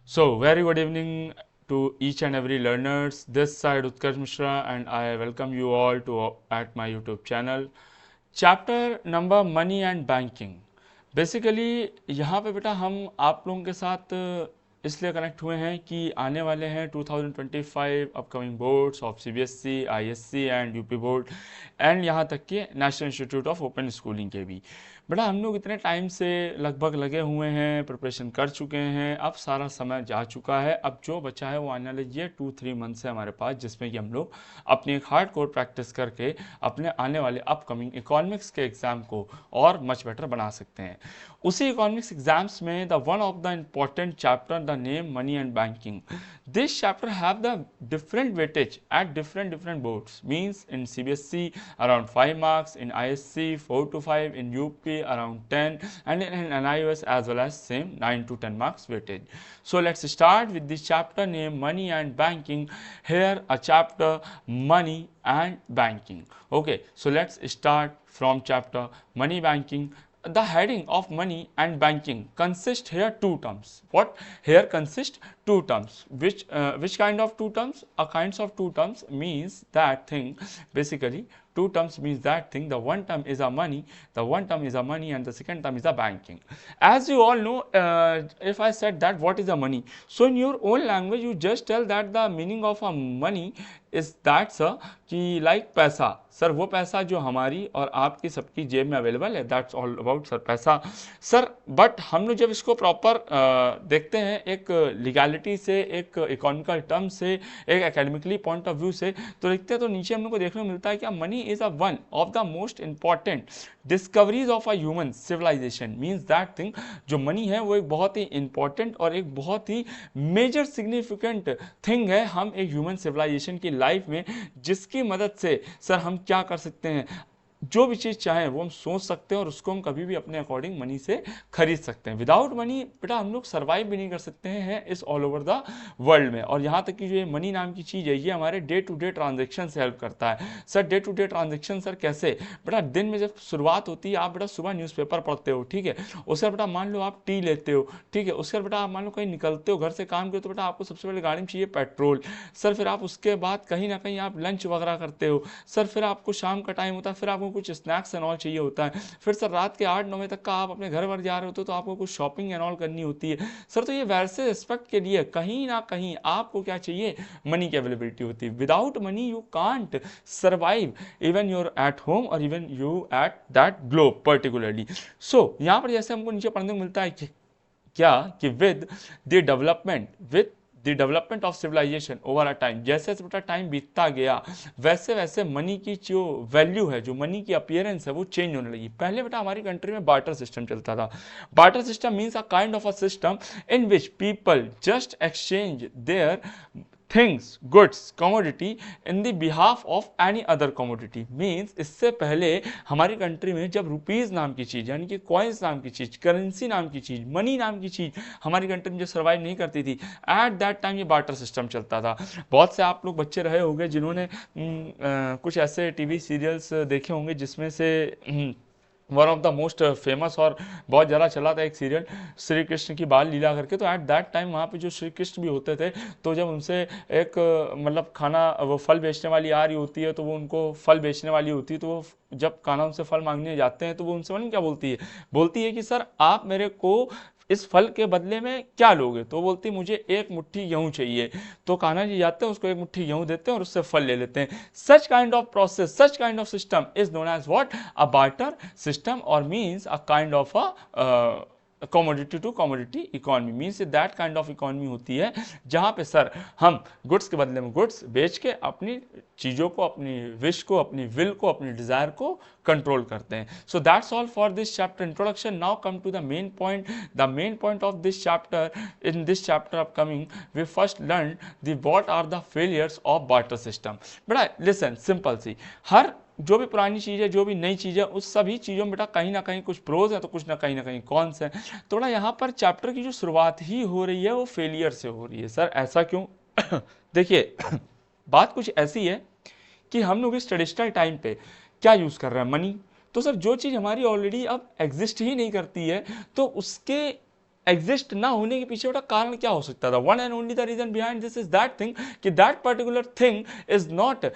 So, very good evening to each and every learners. This side Utkarsh Mishra, and I welcome you all to at my YouTube channel. Chapter number Money and Banking. Basically यहाँ पे बेटा हम आप लोगों के साथ इसलिए connect हुए हैं कि आने वाले हैं 2025 upcoming boards of CBSE, ISC and UP board and यहाँ तक कि national institute of open schooling के भी। बेटा हम लोग इतने टाइम से लगभग लगे हुए हैं, प्रिपरेशन कर चुके हैं, अब सारा समय जा चुका है। अब जो बचा है वो आने वाले ये 2-3 मंथ है हमारे पास, जिसमें कि हम लोग अपनी एक हार्ड कोर प्रैक्टिस करके अपने आने वाले अपकमिंग इकोनॉमिक्स के एग्जाम को और मच बेटर बना सकते हैं। उसी इकोनॉमिक्स एग्जाम्स में the one of the important chapter the name money and banking, this chapter have the different weightage at different boards, means in CBSE around 5 marks, in ISC 4 to 5, in UP around 10, and in NIOS as well as same 9 to 10 marks weightage. So let's start with this chapter named money and banking. Here a chapter money and banking. Okay, so let's start from chapter money banking. The heading of money and banking consists here two terms. What here consist two terms? Which kind of two terms? A kinds of two terms means that thing. Basically two terms means that thing. The one term is a money, and the second term is a banking. As you all know, if I said that what is a money, so in your own language you just tell that the meaning of a money is that sir कि like पैसा, sir वो पैसा जो हमारी और आपकी सबकी जेब में अवेलेबल है, दैट्स ऑल अबाउट सर पैसा सर। बट हम लोग जब इसको प्रॉपर देखते हैं एक लीगैलिटी से, एक इकोनॉमिकल टर्म से, एक एकेडमिकली पॉइंट ऑफ व्यू से, तो देखते हैं तो नीचे हम लोग को देखने को मिलता है कि money is a one of the most important discoveries of a human civilisation. Means that thing, जो मनी है वो एक बहुत ही इंपॉर्टेंट और एक बहुत ही मेजर सिग्निफिकेंट थिंग है हम एक ह्यूमन सिविलाइजेशन की लाइफ में, जिसकी मदद से सर हम क्या कर सकते हैं, जो भी चीज़ चाहें वो हम सोच सकते हैं और उसको हम कभी भी अपने अकॉर्डिंग मनी से खरीद सकते हैं। विदाउट मनी बेटा हम लोग सर्वाइव भी नहीं कर सकते हैं इस ऑल ओवर द वर्ल्ड में। और यहाँ तक कि जो ये मनी नाम की चीज़ है ये हमारे डे टू डे ट्रांजेक्शन से हेल्प करता है। Sir day to day transaction sir कैसे? बेटा दिन में जब शुरुआत होती है, आप बेटा सुबह न्यूज़पेपर पढ़ते हो, ठीक है, उसके बेटा मान लो आप टी लेते हो, ठीक है, उसके बेटा आप मान लो कहीं निकलते हो घर से काम के, तो बेटा आपको सबसे पहले गाड़ी में चाहिए पेट्रोल, सर फिर आप उसके बाद कहीं ना कहीं आप लंच वगैरह करते हो, सर फिर आपको शाम का टाइम होता है, फिर आपको कुछ स्नैक्स एंड ऑल चाहिए होता है, फिर सर रात के 8-9 बजे तक का आप अपने घर वर जा रहे होते हो तो आपको कुछ शॉपिंग एंड ऑल करनी होती है सर। तो ये वैसे एस्पेक्ट के लिए कहीं ना कहीं आपको क्या चाहिए, मनी की अवेलेबिलिटी होती है। Without money you can't survive even you're at home और even you at that globe particularly. So यहाँ पर जैसे हमको नीचे पढ़ने को मिलता है कि क्या कि with the development of civilisation over a time, जैसे जैसे बेटा टाइम बीतता गया वैसे वैसे मनी की जो वैल्यू है, जो मनी की अपीयरेंस है वो चेंज होने लगी। पहले बेटा हमारी कंट्री में बार्टर सिस्टम चलता था। Barter system means a kind of a system in which people just exchange there things, goods, commodity in the behalf of any other commodity. Means इससे पहले हमारी कंट्री में जब रुपीज़ नाम की चीज़, यानी कि कॉइन्स नाम की चीज़, करेंसी नाम की चीज़, मनी नाम की चीज़ हमारी कंट्री में जो सर्वाइव नहीं करती थी, एट दैट टाइम ये बार्टर सिस्टम चलता था। बहुत से आप लोग बच्चे रहे होंगे जिन्होंने कुछ ऐसे टीवी सीरियल्स देखे होंगे जिसमें से one of the most famous और बहुत ज़्यादा चला था एक सीरियल श्री कृष्ण की बाल लीला करके। तो एट दैट टाइम वहाँ पे जो श्री कृष्ण भी होते थे, तो जब उनसे एक मतलब खाना वो फल बेचने वाली आ रही होती है, तो वो उनको फल बेचने वाली होती है, तो वो जब कान्हा उनसे फल मांगने जाते हैं तो वो उनसे क्या बोलती है कि सर आप मेरे को इस फल के बदले में क्या लोगे? तो बोलती मुझे एक मुट्ठी गेहूं चाहिए। तो कान्हा जी जाते हैं, उसको एक मुट्ठी गेहूं देते हैं और उससे फल ले लेते हैं। Such kind of process, such kind of system is known as what, a barter system, और means a kind of a commodity to commodity economy. Means that kind of economy होती है जहां पे सर हम गुड्स के बदले में goods बेच के अपनी चीज़ों को, अपनी विश को, अपनी विल को, अपनी डिज़ायर को कंट्रोल करते हैं। So that's all for this chapter introduction. Now come to the main point. The main point of this chapter, in this chapter upcoming we first learn the what are the failures of barter system. बेटा listen, simple see, हर जो भी पुरानी चीज़ है, जो भी नई चीज़ है, उस सभी चीज़ों में बेटा कहीं ना कहीं कुछ प्रोज है तो कुछ ना कहीं कॉन्स है। थोड़ा यहाँ पर चैप्टर की जो शुरुआत ही हो रही है वो फेलियर से हो रही है। सर ऐसा क्यों? देखिए बात कुछ ऐसी है कि हम लोग इस ट्रेडिशनल टाइम पे क्या यूज़ कर रहे हैं, मनी। तो सर जो चीज़ हमारी ऑलरेडी अब एग्जिस्ट ही नहीं करती है, तो उसके एग्जिस्ट ना होने के पीछे बेटा कारण क्या हो सकता था? One and only the reason behind this is that thing कि that particular thing is not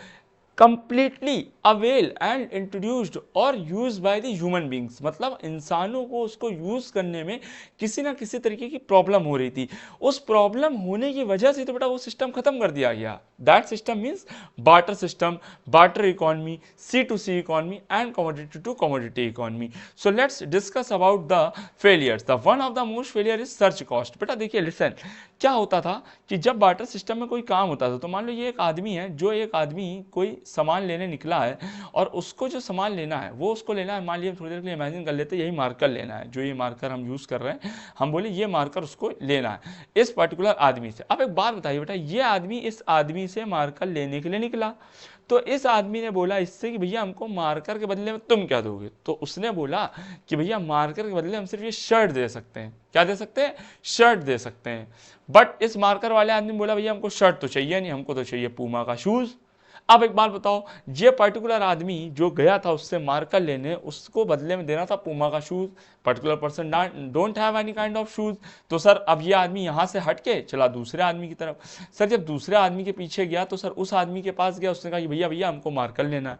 completely avail and introduced और used by the human beings, मतलब इंसानों को उसको यूज करने में किसी ना किसी तरीके की प्रॉब्लम हो रही थी। उस प्रॉब्लम होने की वजह से तो बेटा वो सिस्टम खत्म कर दिया गया। That system means barter system, barter economy, C to C economy and commodity to commodity economy. So let's discuss about the failures. The one of the most failure is search cost. बेटा देखिए listen, क्या होता था कि जब barter system में कोई काम होता था तो मान लो ये एक आदमी है, जो एक आदमी कोई सामान लेने निकला है और उसको जो सामान लेना है वो उसको लेना है, मान लिया थोड़ी देर के लिए इमेजिन कर लेते यही मार्कर लेना है, जो ये मार्कर हम यूज़ कर रहे हैं, हम बोले ये मार्कर उसको लेना है इस पर्टिकुलर आदमी से। अब एक बात बताइए बेटा, ये आदमी इस आदमी से मार्कर लेने के लिए निकला, तो इस आदमी ने बोला इससे कि भैया हमको मार्कर के बदले में तुम क्या दोगे? तो उसने बोला कि भैया मार्कर के बदले हम सिर्फ ये शर्ट दे सकते हैं। क्या दे सकते हैं? शर्ट दे सकते हैं। बट इस मार्कर वाले आदमी ने बोला भैया हमको शर्ट तो चाहिए नहीं, हमको तो चाहिए पूमा का शूज। अब एक बात बताओ, ये पर्टिकुलर आदमी जो गया था उससे मार्कर लेने, उसको बदले में देना था पूमा का shoes. Particular person don't have any kind of shoes. तो सर अब ये आदमी यहाँ से हट के चला दूसरे आदमी की तरफ। सर जब दूसरे आदमी के पीछे गया तो सर उस आदमी के पास गया, उसने कहा कि भैया भैया हमको मार्कर लेना है।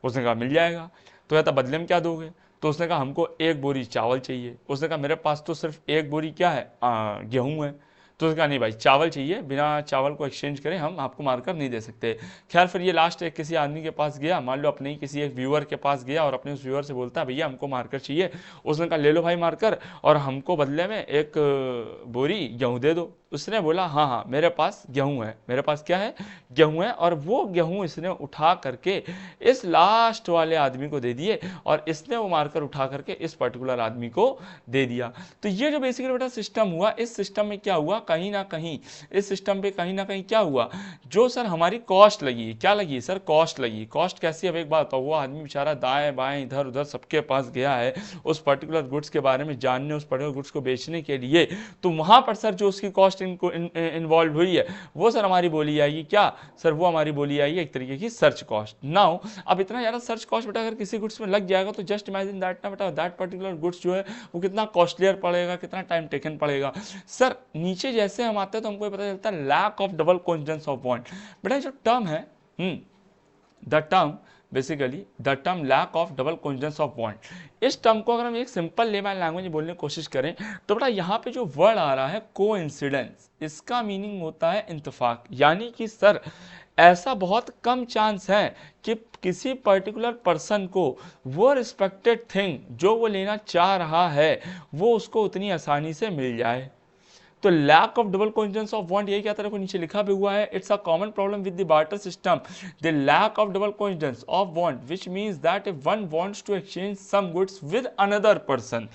उसने कहा मिल जाएगा। तो कहता बदले में क्या दोगे? तो उसने कहा हमको 1 बोरी चावल चाहिए। उसने कहा मेरे पास तो सिर्फ 1 बोरी क्या है, गेहूँ है। तो उसने कहा नहीं भाई चावल चाहिए, बिना चावल को एक्सचेंज करें हम आपको मार्कर नहीं दे सकते। खैर फिर ये लास्ट एक किसी आदमी के पास गया, मान लो अपने ही किसी एक व्यूअर के पास गया और अपने उस व्यूअर से बोलता है भैया हमको मार्कर चाहिए। उसने कहा ले लो भाई मार्कर और हमको बदले में 1 बोरी गेहूँ दे दो। उसने बोला हाँ हाँ मेरे पास गेहूँ है, मेरे पास क्या है, गेहूँ है। और वो गेहूँ इसने उठा करके इस लास्ट वाले आदमी को दे दिए और इसने वो मार्कर उठा करके इस पर्टिकुलर आदमी को दे दिया। तो ये जो बेसिकली बेटा सिस्टम हुआ, इस सिस्टम में क्या हुआ, कहीं ना कहीं इस सिस्टम पे कहीं ना कहीं क्या हुआ, जो सर हमारी कॉस्ट लगी, क्या लगी सर, कॉस्ट लगी। कॉस्ट कैसी? अब एक बात बताओ, वो आदमी बेचारा दाएं बाएं इधर उधर सबके पास गया है उस पर्टिकुलर गुड्स के बारे में जानने, उस पर्टिकुलर गुड्स को बेचने के लिए, तो वहां पर सर जो उसकी कॉस्ट इन्वॉल्व हुई है वो सर हमारी बोली आएगी क्या सर, वो हमारी बोली आएगी एक तरीके की सर्च कॉस्ट। नाउ अब इतना ज्यादा सर्च कॉस्ट बेटा अगर किसी गुड्स में लग जाएगा तो जस्ट इमेजिन दैट ना बेटा, दैट पर्टिकुलर गुड्स जो है वो कितना कॉस्टलियर पड़ेगा, कितना टाइम टेकन पड़ेगा। सर नीचे जैसे हम आते हैं तो हमको पता चलता है lack of double confidence of want. बेटा जो टर्म है the term basically the term lack of double confidence of want, इस टर्म को अगर हम एक सिंपल लेमैन लैंग्वेज में बोलने की कोशिश करें तो बेटा यहाँ पे जो वर्ड आ रहा है कोइंसिडेंस, इसका मीनिंग होता है इंतफाक। यानी कि सर ऐसा बहुत कम चांस है कि किसी पर्टिकुलर पर्सन को वो रिस्पेक्टेड थिंग जो वो लेना चाह रहा है वो उसको उतनी आसानी से मिल जाए। तो lack of double confidence of want यही क्या तरह को नीचे लिखा भी हुआ है, it's a common problem with the barter system, the lack of double confidence of want which means that if one wants to exchange some goods with another person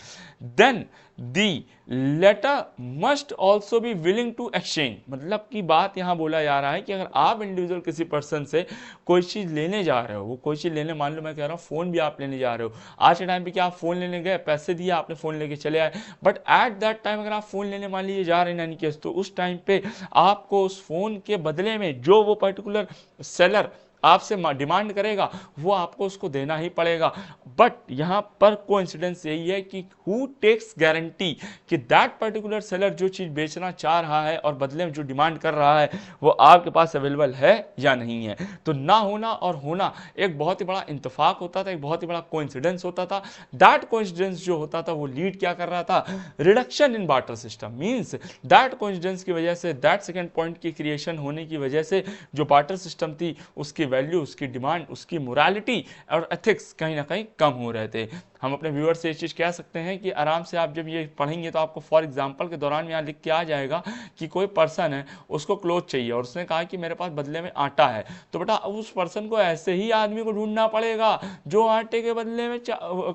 then the latter must also be willing to exchange. मतलब की बात यहां बोला जा रहा है कि अगर आप इंडिविजुअल किसी पर्सन से कोई चीज लेने जा रहे हो, वो कोई चीज लेने, मान लो मैं कह रहा हूँ फोन भी आप लेने जा रहे हो, आज के टाइम पे क्या आप फोन लेने गए, पैसे दिए, आपने फोन लेके चले आए, बट एट दैट टाइम अगर आप फोन लेने मान लीजिए जा रहे हैं यानी केस, तो उस टाइम पे आपको उस फोन के बदले में जो वो पर्टिकुलर सेलर आपसे डिमांड करेगा वो आपको उसको देना ही पड़ेगा। बट यहां पर कोइंसिडेंस यही है कि हु टेक्स गारंटी कि दैट पर्टिकुलर सेलर जो चीज बेचना चाह रहा है और बदले में जो डिमांड कर रहा है वो आपके पास अवेलेबल है या नहीं है। तो ना होना और होना एक बहुत ही बड़ा इंतफाक होता था, एक बहुत ही बड़ा कोइंसिडेंस होता था। दैट कोइंसिडेंस जो होता था वो लीड क्या कर रहा था, reduction in barter system. Means that coincidence की वजह से, दैट सेकंड पॉइंट की क्रिएशन होने की वजह से जो बार्टर सिस्टम थी उसकी वैल्यू, उसकी डिमांड, उसकी मोरालिटी और एथिक्स कहीं ना कहीं कम हो रहे थे। हम अपने व्यूअर से ये चीज कह सकते हैं कि आराम से आप जब ये पढ़ेंगे तो आपको फॉर एग्जांपल के दौरान यहाँ लिख के आ जाएगा कि कोई पर्सन है उसको क्लोथ चाहिए और उसने कहा कि मेरे पास बदले में आटा है, तो बेटा उस पर्सन को ऐसे ही आदमी को ढूंढना पड़ेगा जो आटे के बदले में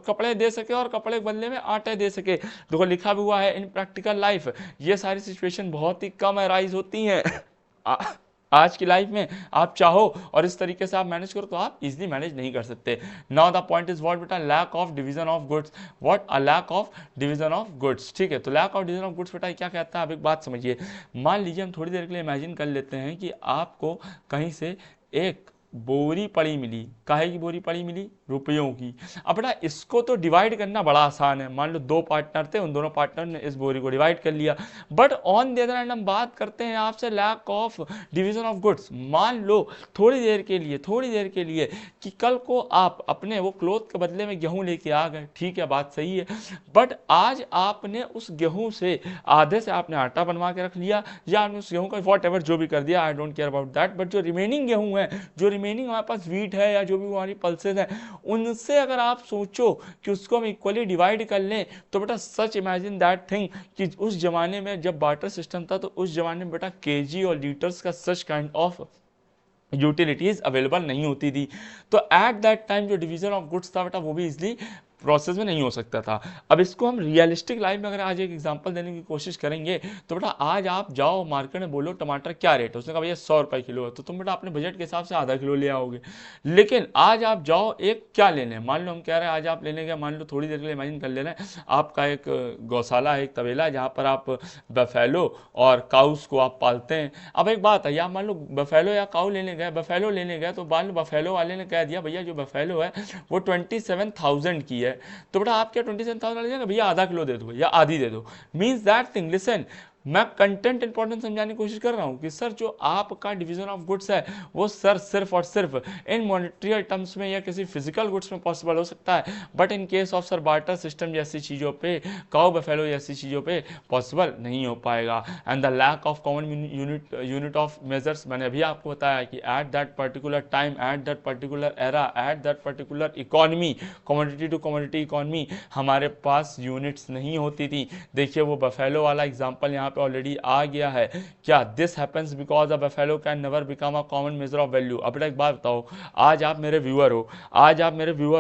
कपड़े दे सके और कपड़े के बदले में आटे दे सके। देखो लिखा भी हुआ है इन प्रैक्टिकल लाइफ ये सारी सिचुएशन बहुत ही कम अराइज होती हैं। आज की लाइफ में आप चाहो और इस तरीके से आप मैनेज करो तो आप इजीली मैनेज नहीं कर सकते। Now the point is what बेटा, lack of division of goods. What a lack of division of goods, ठीक है। तो lack of division of goods बेटा क्या कहता है, अब एक बात समझिए। मान लीजिए हम थोड़ी देर के लिए इमेजिन कर लेते हैं कि आपको कहीं से एक बोरी पड़ी मिली, काहे की बोरी पड़ी मिली, रुपयों की। अब बेटा इसको तो डिवाइड करना बड़ा आसान है, मान लो दो पार्टनर थे, उन दोनों पार्टनर ने इस बोरी को डिवाइड कर लिया। But on the other hand हम बात करते हैं आपसे lack of division of goods. मान लो थोड़ी देर के लिए कि कल को आप अपने वो क्लोथ के बदले में गेहूं लेके आ गए, ठीक है बात सही है, बट आज आपने उस गेहूं से आधे से आपने आटा बनवा के रख लिया, या आपने उस गेहूं का वॉट एवर जो भी कर दिया, I don't care about that, but जो रिमेनिंग गेहूं है, जो रिमेनिंग हमारे पास वीट है या जो भी हमारी पल्सेस हैं, उनसे अगर आप सोचो कि उसको हम इक्वली डिवाइड कर लें, तो बेटा सच इमेजिन दैट थिंग कि उस जमाने में जब बार्टर सिस्टम था, तो उस जमाने में बेटा केजी और लीटर्स का सच काइंड ऑफ यूटिलिटीज अवेलेबल नहीं होती थी। तो एट दैट टाइम जो डिवीजन ऑफ गुड्स था बेटा वो भी इजिली प्रोसेस में नहीं हो सकता था। अब इसको हम रियलिस्टिक लाइफ में अगर आज एक एग्जांपल देने की कोशिश करेंगे, तो बेटा आज आप जाओ मार्केट में, बोलो टमाटर क्या रेट है, उसने कहा भैया 100 रुपये किलो है, तो तुम बेटा अपने बजट के हिसाब से आधा किलो ले आओगे। लेकिन आज आप जाओ एक क्या लेने, मान लो हम कह रहे हैं आज आप लेने गए, मान लो थोड़ी देर के लिए इमेजिन कर ले रहे हैं आपका एक गौशाला है, एक तबेला है, जहाँ पर आप बफेलो और काउस को आप पालते हैं। अब एक बात है, आप मान लो बफेलो या काउ लेने गए, बफेलो लेने गए, तो मान लो बफेलो वाले ने कह दिया भैया जो बफेलो है वो 27,000 की है, तो बेटा आप क्या 27,000 लीजिएगा, भैया आधा किलो दे दो या आधी दे दो। मीन्स दैट थिंग, लिसन, मैं कंटेंट इंपॉर्टेंट समझाने की कोशिश कर रहा हूं कि सर जो आपका डिवीजन ऑफ गुड्स है वो सर सिर्फ और सिर्फ इन मॉनेटरी टर्म्स में या किसी फिजिकल गुड्स में पॉसिबल हो सकता है, but in case of sir barter system जैसी चीज़ों पे, काउ बफेलो जैसी चीज़ों पे पॉसिबल नहीं हो पाएगा। And the lack of common unit of measures, मैंने अभी आपको बताया कि at that particular time, at that particular era, at that particular economy, commodity to commodity economy, हमारे पास यूनिट्स नहीं होती थी। देखिए वो बफेलो वाला एग्जाम्पल यहाँ पे ऑलरेडी आ गया है। क्या this happens because a buffalo can never become a common major of value. अब एक बात बताओ, आज आप मेरे व्यूअर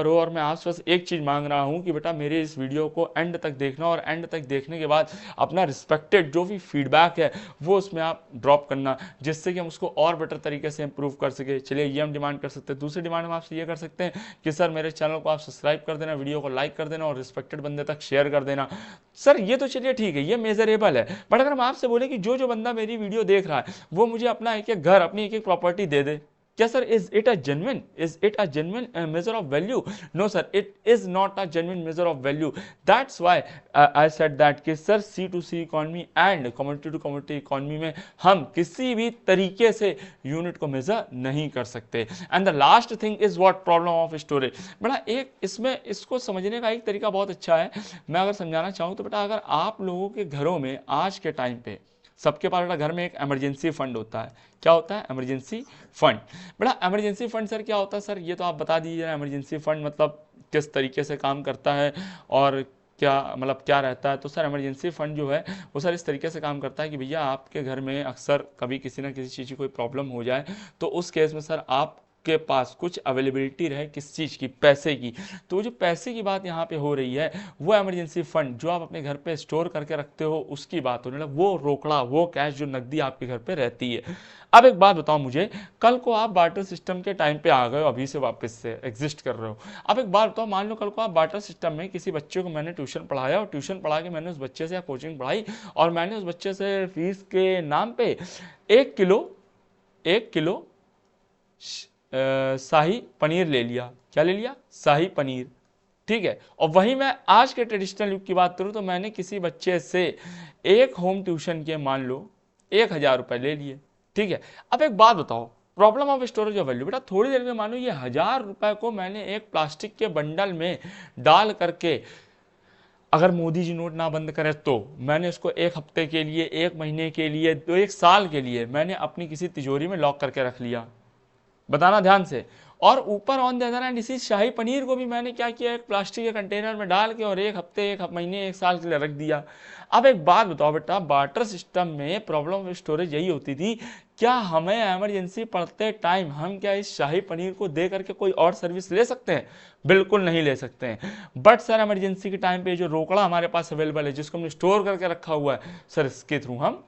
हो, और मैं आपसे बस एक चीज मांग रहा हूं कि बेटा मेरे इस वीडियो को एंड तक देखना, और एंड तक देखने के बाद अपना रिस्पेक्टेड जो भी फीडबैक है वो उसमें आप ड्रॉप करना, जिससे कि हम उसको और बेटर तरीके से इंप्रूव कर सके। चलिए ये हम डिमांड कर सकते हैं। दूसरी डिमांड हम आपसे ये कर सकते हैं कि सर मेरे चैनल को आप सब्सक्राइब कर देना, वीडियो को लाइक कर देना और रिस्पेक्टेड बंदे तक शेयर कर देना। सर ये तो चलिए ठीक है, ये मेजरेबल है, बट अगर हम आपसे बोले कि जो जो बंदा मेरी वीडियो देख रहा है वो मुझे अपना एक एक घर, अपनी एक एक प्रॉपर्टी दे दे, क्या sir is it a genuine measure of value? No sir, it is not a genuine measure of value. That's why I said that कि sir C to C economy and community to community economy में हम किसी भी तरीके से unit को major नहीं कर सकते। And the last thing is what, problem of storage. बेटा एक इसमें इसको समझने का एक तरीका बहुत अच्छा है, मैं अगर समझाना चाहूँ तो बेटा अगर आप लोगों के घरों में आज के टाइम पे सबके पास बेटा घर में एक इमरजेंसी फंड होता है। क्या होता है? Emergency fund. बेटा इमरजेंसी फंड सर क्या होता है? सर ये तो आप बता दीजिए, इमरजेंसी फंड मतलब किस तरीके से काम करता है और क्या मतलब क्या रहता है। तो सर इमरजेंसी फंड जो है वो सर इस तरीके से काम करता है कि भैया आपके घर में अक्सर कभी किसी ना किसी चीज़ की कोई प्रॉब्लम हो जाए, तो उस केस में सर आप के पास कुछ अवेलेबिलिटी रहे किस चीज़ की, पैसे की। तो जो पैसे की बात यहाँ पे हो रही है वो इमरजेंसी फंड जो आप अपने घर पे स्टोर करके रखते हो उसकी बात हो रही है, वो रोकड़ा, वो कैश जो नकदी आपके घर पे रहती है। अब एक बात बताओ मुझे, कल को आप बार्टर सिस्टम के टाइम पे आ गए हो, अभी से वापस से एग्जिस्ट कर रहे हो। अब एक बात बताओ, मान लो कल को आप बार्टर सिस्टम में किसी बच्चे को मैंने ट्यूशन पढ़ाया और ट्यूशन पढ़ा के मैंने उस बच्चे से या कोचिंग पढ़ाई और मैंने उस बच्चे से फीस के नाम पे 1 किलो शाही पनीर ले लिया। क्या ले लिया? शाही पनीर। ठीक है, और वही मैं आज के ट्रेडिशनल युग की बात करूं तो मैंने किसी बच्चे से एक होम ट्यूशन के मान लो 1,000 रुपए ले लिए। ठीक है, अब एक बात बताओ, problem of storage of value. बेटा थोड़ी देर में मानो ये 1,000 रुपए को मैंने एक प्लास्टिक के बंडल में डाल करके, अगर मोदी जी नोट ना बंद करें तो मैंने उसको 1 हफ्ते के लिए, 1 महीने के लिए, तो 1 साल के लिए मैंने अपनी किसी तिजोरी में लॉक करके रख लिया। बताना ध्यान से। और ऊपर ऑन द अदर हैंड इसी शाही पनीर को भी मैंने क्या किया, एक प्लास्टिक के कंटेनर में डाल के और 1 हफ्ते, 1 महीने, 1 साल के लिए रख दिया। अब एक बात बताओ बेटा, बार्टर सिस्टम में प्रॉब्लम ऑफ स्टोरेज यही होती थी, क्या हमें इमरजेंसी पड़ते टाइम हम क्या इस शाही पनीर को दे करके कोई और सर्विस ले सकते हैं? बिल्कुल नहीं ले सकते हैं। बट सर इमरजेंसी के टाइम पे जो रोकड़ा हमारे पास अवेलेबल है, जिसको हमने स्टोर करके रखा हुआ है, सर इसके थ्रू हम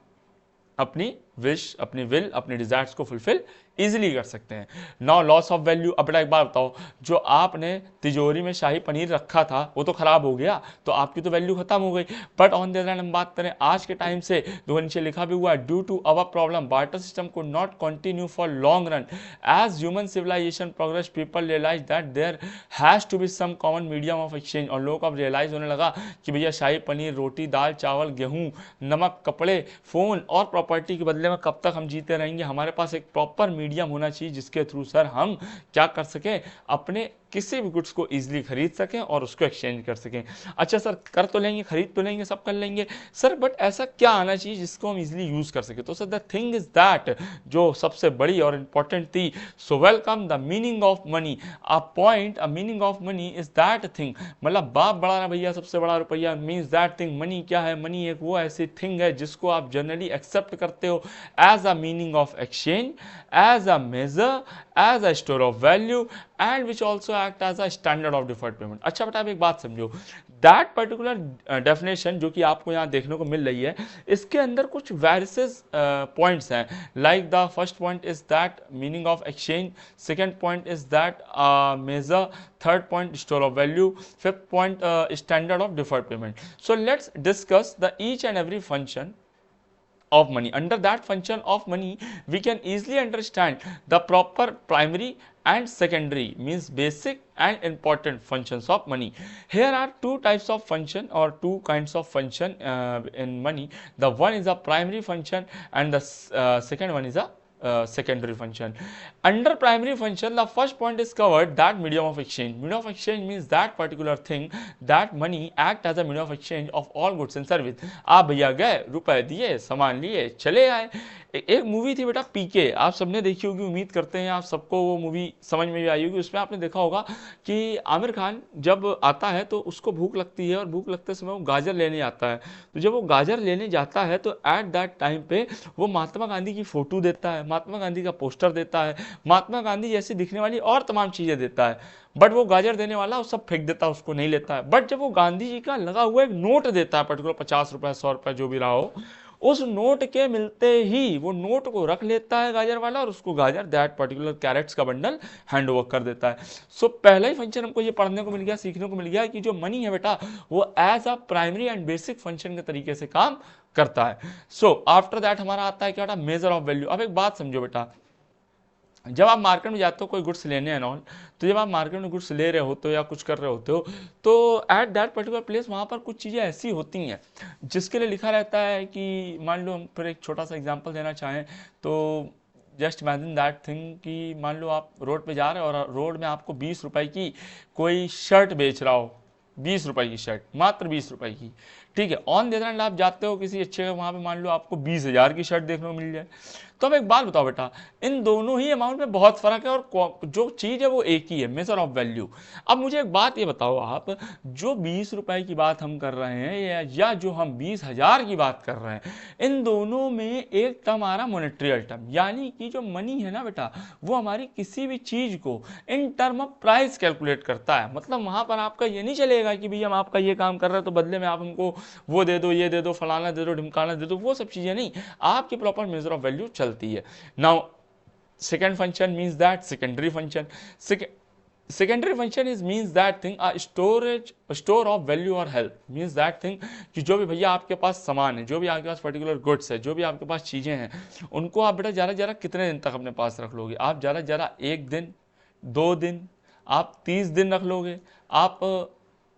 अपनी विश, अपनी विल, अपनी डिजायर्स को फुलफिल इजीली कर सकते हैं। Now loss of value. अब बेटा एक बात बताओ, जो आपने तिजोरी में शाही पनीर रखा था वो तो खराब हो गया, तो आपकी तो वैल्यू खत्म हो गई। But on the other hand हम बात करें आज के टाइम से, तो नीचे लिखा भी हुआ है, due to our problem barter system could not continue for long run as human civilisation progress people realise that there has to be some common medium of exchange. और लोगों को अब रियलाइज होने लगा कि भैया शाही पनीर, रोटी, दाल, चावल, गेहूं, नमक, कपड़े, फोन और प्रॉपर्टी के बदले में कब तक हम जीते रहेंगे। हमारे पास एक प्रॉपर मीडियम होना चाहिए जिसके थ्रू सर हम क्या कर सकें, अपने किसी भी गुड्स को इजीली खरीद सकें और उसको एक्सचेंज कर सकें। अच्छा सर, कर तो लेंगे, खरीद तो लेंगे, सब कर लेंगे सर, बट ऐसा क्या आना चाहिए जिसको हम इजीली यूज कर सकें। तो sir the thing is that, जो सबसे बड़ी और इंपॉर्टेंट थी, so welcome the meaning of money. A point, a meaning of money is that thing, मतलब बाप बड़ा ना भैया सबसे बड़ा रुपया, मीन्स दैट थिंग। मनी क्या है? मनी एक वो ऐसी थिंग है जिसको आप जनरली एक्सेप्ट करते हो as a meaning of exchange, as a measure, as a store of value and which also act as a standard of deferred payment. अच्छा बेटा आप एक बात समझो, दैट पर्टिकुलर डेफिनेशन जो कि आपको यहाँ देखने को मिल रही है, इसके अंदर कुछ वेरियस पॉइंट्स हैं। Like the first point is that meaning of exchange, second point is that measure, third point store of value, fifth point standard of deferred payment. So let's discuss the each and every function of money. Under that function of money we can easily understand the proper primary and secondary, means basic and important functions of money. Here are two types of function or two kinds of function in money. The one is a primary function and the second one is a secondary function. Under primary function, the first point is covered, that medium of exchange. Medium of exchange means that particular thing, that money act as a medium of exchange of all goods and service. आप भैया गए, रुपए दिए, सामान लिए, चले आए। एक मूवी थी बेटा पीके, आप सबने देखी होगी, उम्मीद करते हैं आप सबको वो मूवी समझ में भी आई होगी। उसमें आपने देखा होगा कि आमिर खान जब आता है तो उसको भूख लगती है और भूख लगते समय वो गाजर लेने आता है। तो जब वो गाजर लेने जाता है तो एट दैट टाइम पे वो महात्मा गांधी की फोटो देता है, महात्मा गांधी का पोस्टर देता है, महात्मा गांधी जैसी दिखने वाली और तमाम चीजें देता है। बट वो गाजर देने वाला वो सब फेंक देता है, उसको नहीं लेता है। बट जब वो गांधी जी का लगा हुआ एक नोट देता है, पर्टिकुलर 50 रुपए, 100 रुपए, जो भी रहा हो, उस नोट के मिलते ही वो नोट को रख लेता है गाजर वाला और उसको गाजर, दैट पर्टिकुलर कैरेट्स का बंडल हैंड ओवर कर देता है। सो पहला ही फंक्शन हमको ये पढ़ने को मिल गया, सीखने को मिल गया कि जो मनी है बेटा वो as a primary and basic function के तरीके से काम करता है। सो आफ्टर दैट हमारा आता है क्या बेटा, मेजर ऑफ वैल्यू। अब एक बात समझो बेटा, जब आप मार्केट में जाते हो कोई गुड्स लेने एंड ऑल, तो जब आप मार्केट में गुड्स ले रहे होते हो या कुछ कर रहे होते हो, तो एट दैट पर्टिकुलर प्लेस वहाँ पर कुछ चीज़ें ऐसी होती हैं जिसके लिए लिखा रहता है कि, मान लो हम फिर एक छोटा सा एग्जांपल देना चाहें तो जस्ट इमेजिन दैट थिंग कि मान लो आप रोड पे जा रहे हो और रोड में आपको 20 रुपए की कोई शर्ट बेच रहा हो, 20 रुपए की शर्ट, मात्र 20 रुपए की, ठीक है। ऑन द अदर हैंड आप जाते हो किसी अच्छे, वहाँ पे मान लो आपको 20,000 की शर्ट देखने को मिल जाए। तो अब एक बात बताओ बेटा, इन दोनों ही अमाउंट में बहुत फर्क है और जो चीज है वो एक ही है, मेजर ऑफ वैल्यू। अब मुझे एक बात ये बताओ आप, जो 20 रुपए की बात हम कर रहे हैं या जो हम 20,000 की बात कर रहे हैं, इन दोनों में एक टर्म आ रहा मोनेटरी टर्म, यानी कि जो मनी है ना बेटा, वो हमारी किसी भी चीज को in term of price calculate करता है। मतलब वहां पर आपका ये नहीं चलेगा कि भैया हम आपका ये काम कर रहे हैं तो बदले में आप हमको वो दे दो, ये दे दो, फलाना दे दो, ढिमकाना दे दो, वो सब चीजें नहीं, आपकी प्रॉपर मेजर ऑफ वैल्यू चलती है। Now second function means that secondary function. Secondary function is means that thing store of value और हेल्थ, मीन्स दैट थिंग कि जो भी भैया आपके पास सामान है, जो भी आपके पास पर्टिकुलर गुड्स है, जो भी आपके पास चीजें हैं, उनको आप बेटा ज़्यादा ज़्यादा कितने दिन तक अपने पास रख लोगे? आप ज़्यादा ज़्यादा 1 दिन, 2 दिन, आप 30 दिन रख लोगे, आप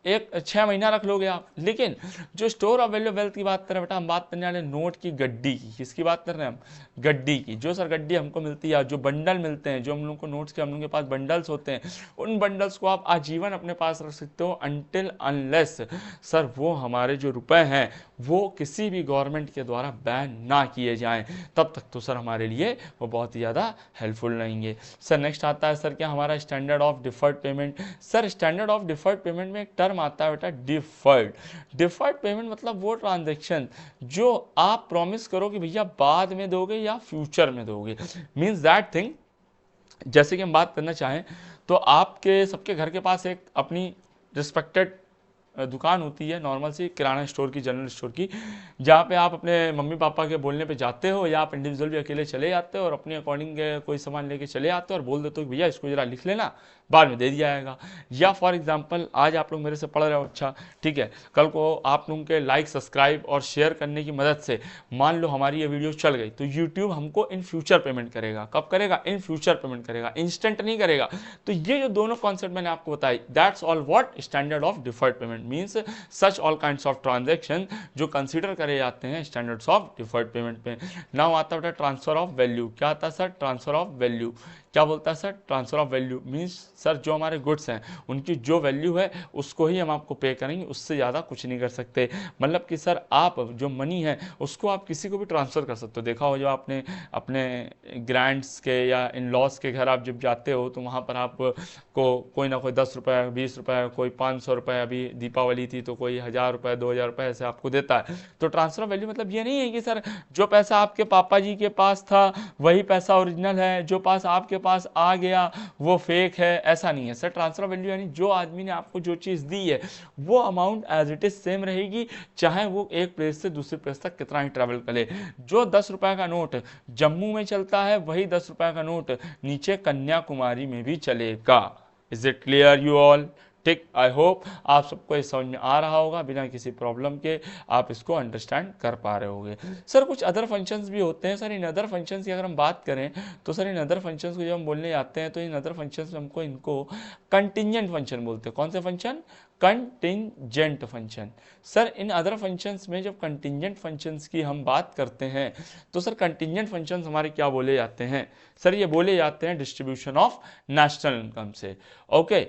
एक 6 महीना रख लोगे आप। लेकिन जो स्टोर ऑफ वैल्यू वेल्थ की बात करें बेटा, हम बात करने वाले नोट की, गड्डी की। किसकी बात कर रहे हैं हम? गड्डी की। जो सर गड्डी हमको मिलती है, जो बंडल मिलते हैं, जो हम लोग को नोट्स के, हम लोग के पास बंडल्स होते हैं, उन बंडल्स को आप आजीवन अपने पास रख सकते हो अनटिल अनलेस सर वो हमारे जो रुपए हैं वो किसी भी गवर्नमेंट के द्वारा बैन ना किए जाएं, तब तक तो सर हमारे लिए वो बहुत ही ज़्यादा हेल्पफुल रहेंगे। सर नेक्स्ट आता है सर क्या, हमारा standard of deferred payment. Sir standard of deferred payment में एक टर्म आता है बेटा डिफर्ड। डिफर्ड पेमेंट मतलब वो ट्रांजैक्शन जो आप प्रॉमिस करो कि भैया बाद में दोगे या फ्यूचर में दोगे। मीन्स दैट थिंग, जैसे कि हम बात करना चाहें तो आपके सबके घर के पास एक अपनी रिस्पेक्टेड दुकान होती है नॉर्मल सी किराना स्टोर की, जनरल स्टोर की, जहाँ पे आप अपने मम्मी पापा के बोलने पे जाते हो या आप इंडिविजुअल भी अकेले चले जाते हो और अपने अकॉर्डिंग कोई सामान लेके चले आते हो और बोल देते हो कि भैया इसको जरा लिख लेना, बाद में दे दिया जाएगा। या फॉर एग्जांपल आज आप लोग मेरे से पढ़ रहे हो, अच्छा ठीक है, कल को आप लोगों के लाइक सब्सक्राइब और शेयर करने की मदद से मान लो हमारी ये वीडियो चल गई, तो यूट्यूब हमको इन फ्यूचर पेमेंट करेगा। कब करेगा? इन फ्यूचर पेमेंट करेगा, इंस्टेंट नहीं करेगा। तो ये जो दोनों कॉन्सेप्ट मैंने आपको बताई, that's all what standard of deferred payment means, such all kinds of transaction जो कंसीडर करे जाते हैं स्टैंडर्ड्स ऑफ डिफर्ड पेमेंट पे। नाउ आता है ट्रांसफर ऑफ वैल्यू। क्या आता है सर? Transfer of value. क्या बोलता है sir? Transfer of value means sir जो हमारे गुड्स हैं उनकी जो वैल्यू है उसको ही हम आपको पे करेंगे, उससे ज़्यादा कुछ नहीं कर सकते। मतलब कि सर आप जो मनी है उसको आप किसी को भी ट्रांसफ़र कर सकते हो। देखा हो जो आपने अपने ग्रैंड्स के या इन लॉज के घर आप जब जाते हो तो वहाँ पर आप को कोई ना कोई 10 रुपये 20 रुपये, कोई 500 रुपये, अभी दीपावली थी तो कोई 1000 रुपये 2000 रुपये ऐसे आपको देता है। तो ट्रांसफर ऑफ वैल्यू मतलब ये नहीं है कि सर जो पैसा आपके पापा जी के पास था वही पैसा ओरिजिनल है, जो पास आपके पास आ गया वो फेक है, ऐसा नहीं है सर। ट्रांसफर ऑफ वैल्यू यानी जो आदमी ने आपको जो चीज़ दी है वो amount as it is same रहेगी, चाहे वो एक प्लेस से दूसरे प्लेस तक कितना ही ट्रैवल करे। जो 10 रुपए का नोट जम्मू में चलता है वही 10 रुपए का नोट नीचे कन्याकुमारी में भी चलेगा। Is it clear you all? ठीक, आई होप आप सबको ये समझ में आ रहा होगा, बिना किसी प्रॉब्लम के आप इसको अंडरस्टैंड कर पा रहे होंगे। सर कुछ अदर फंक्शंस भी होते हैं। सर इन अदर फंक्शंस की अगर हम बात करें तो सर इन अदर फंक्शंस को जब हम बोलने जाते हैं तो इन अदर फंक्शंस में हमको इनको कंटिंजेंट फंक्शन बोलते हैं। कौन से function? Contingent function. Sir in other functions में जब कंटिंजेंट फंक्शंस की हम बात करते हैं तो सर कंटिंजेंट फंक्शंस हमारे क्या बोले जाते हैं? सर ये बोले जाते हैं डिस्ट्रीब्यूशन ऑफ नेशनल इनकम से। ओके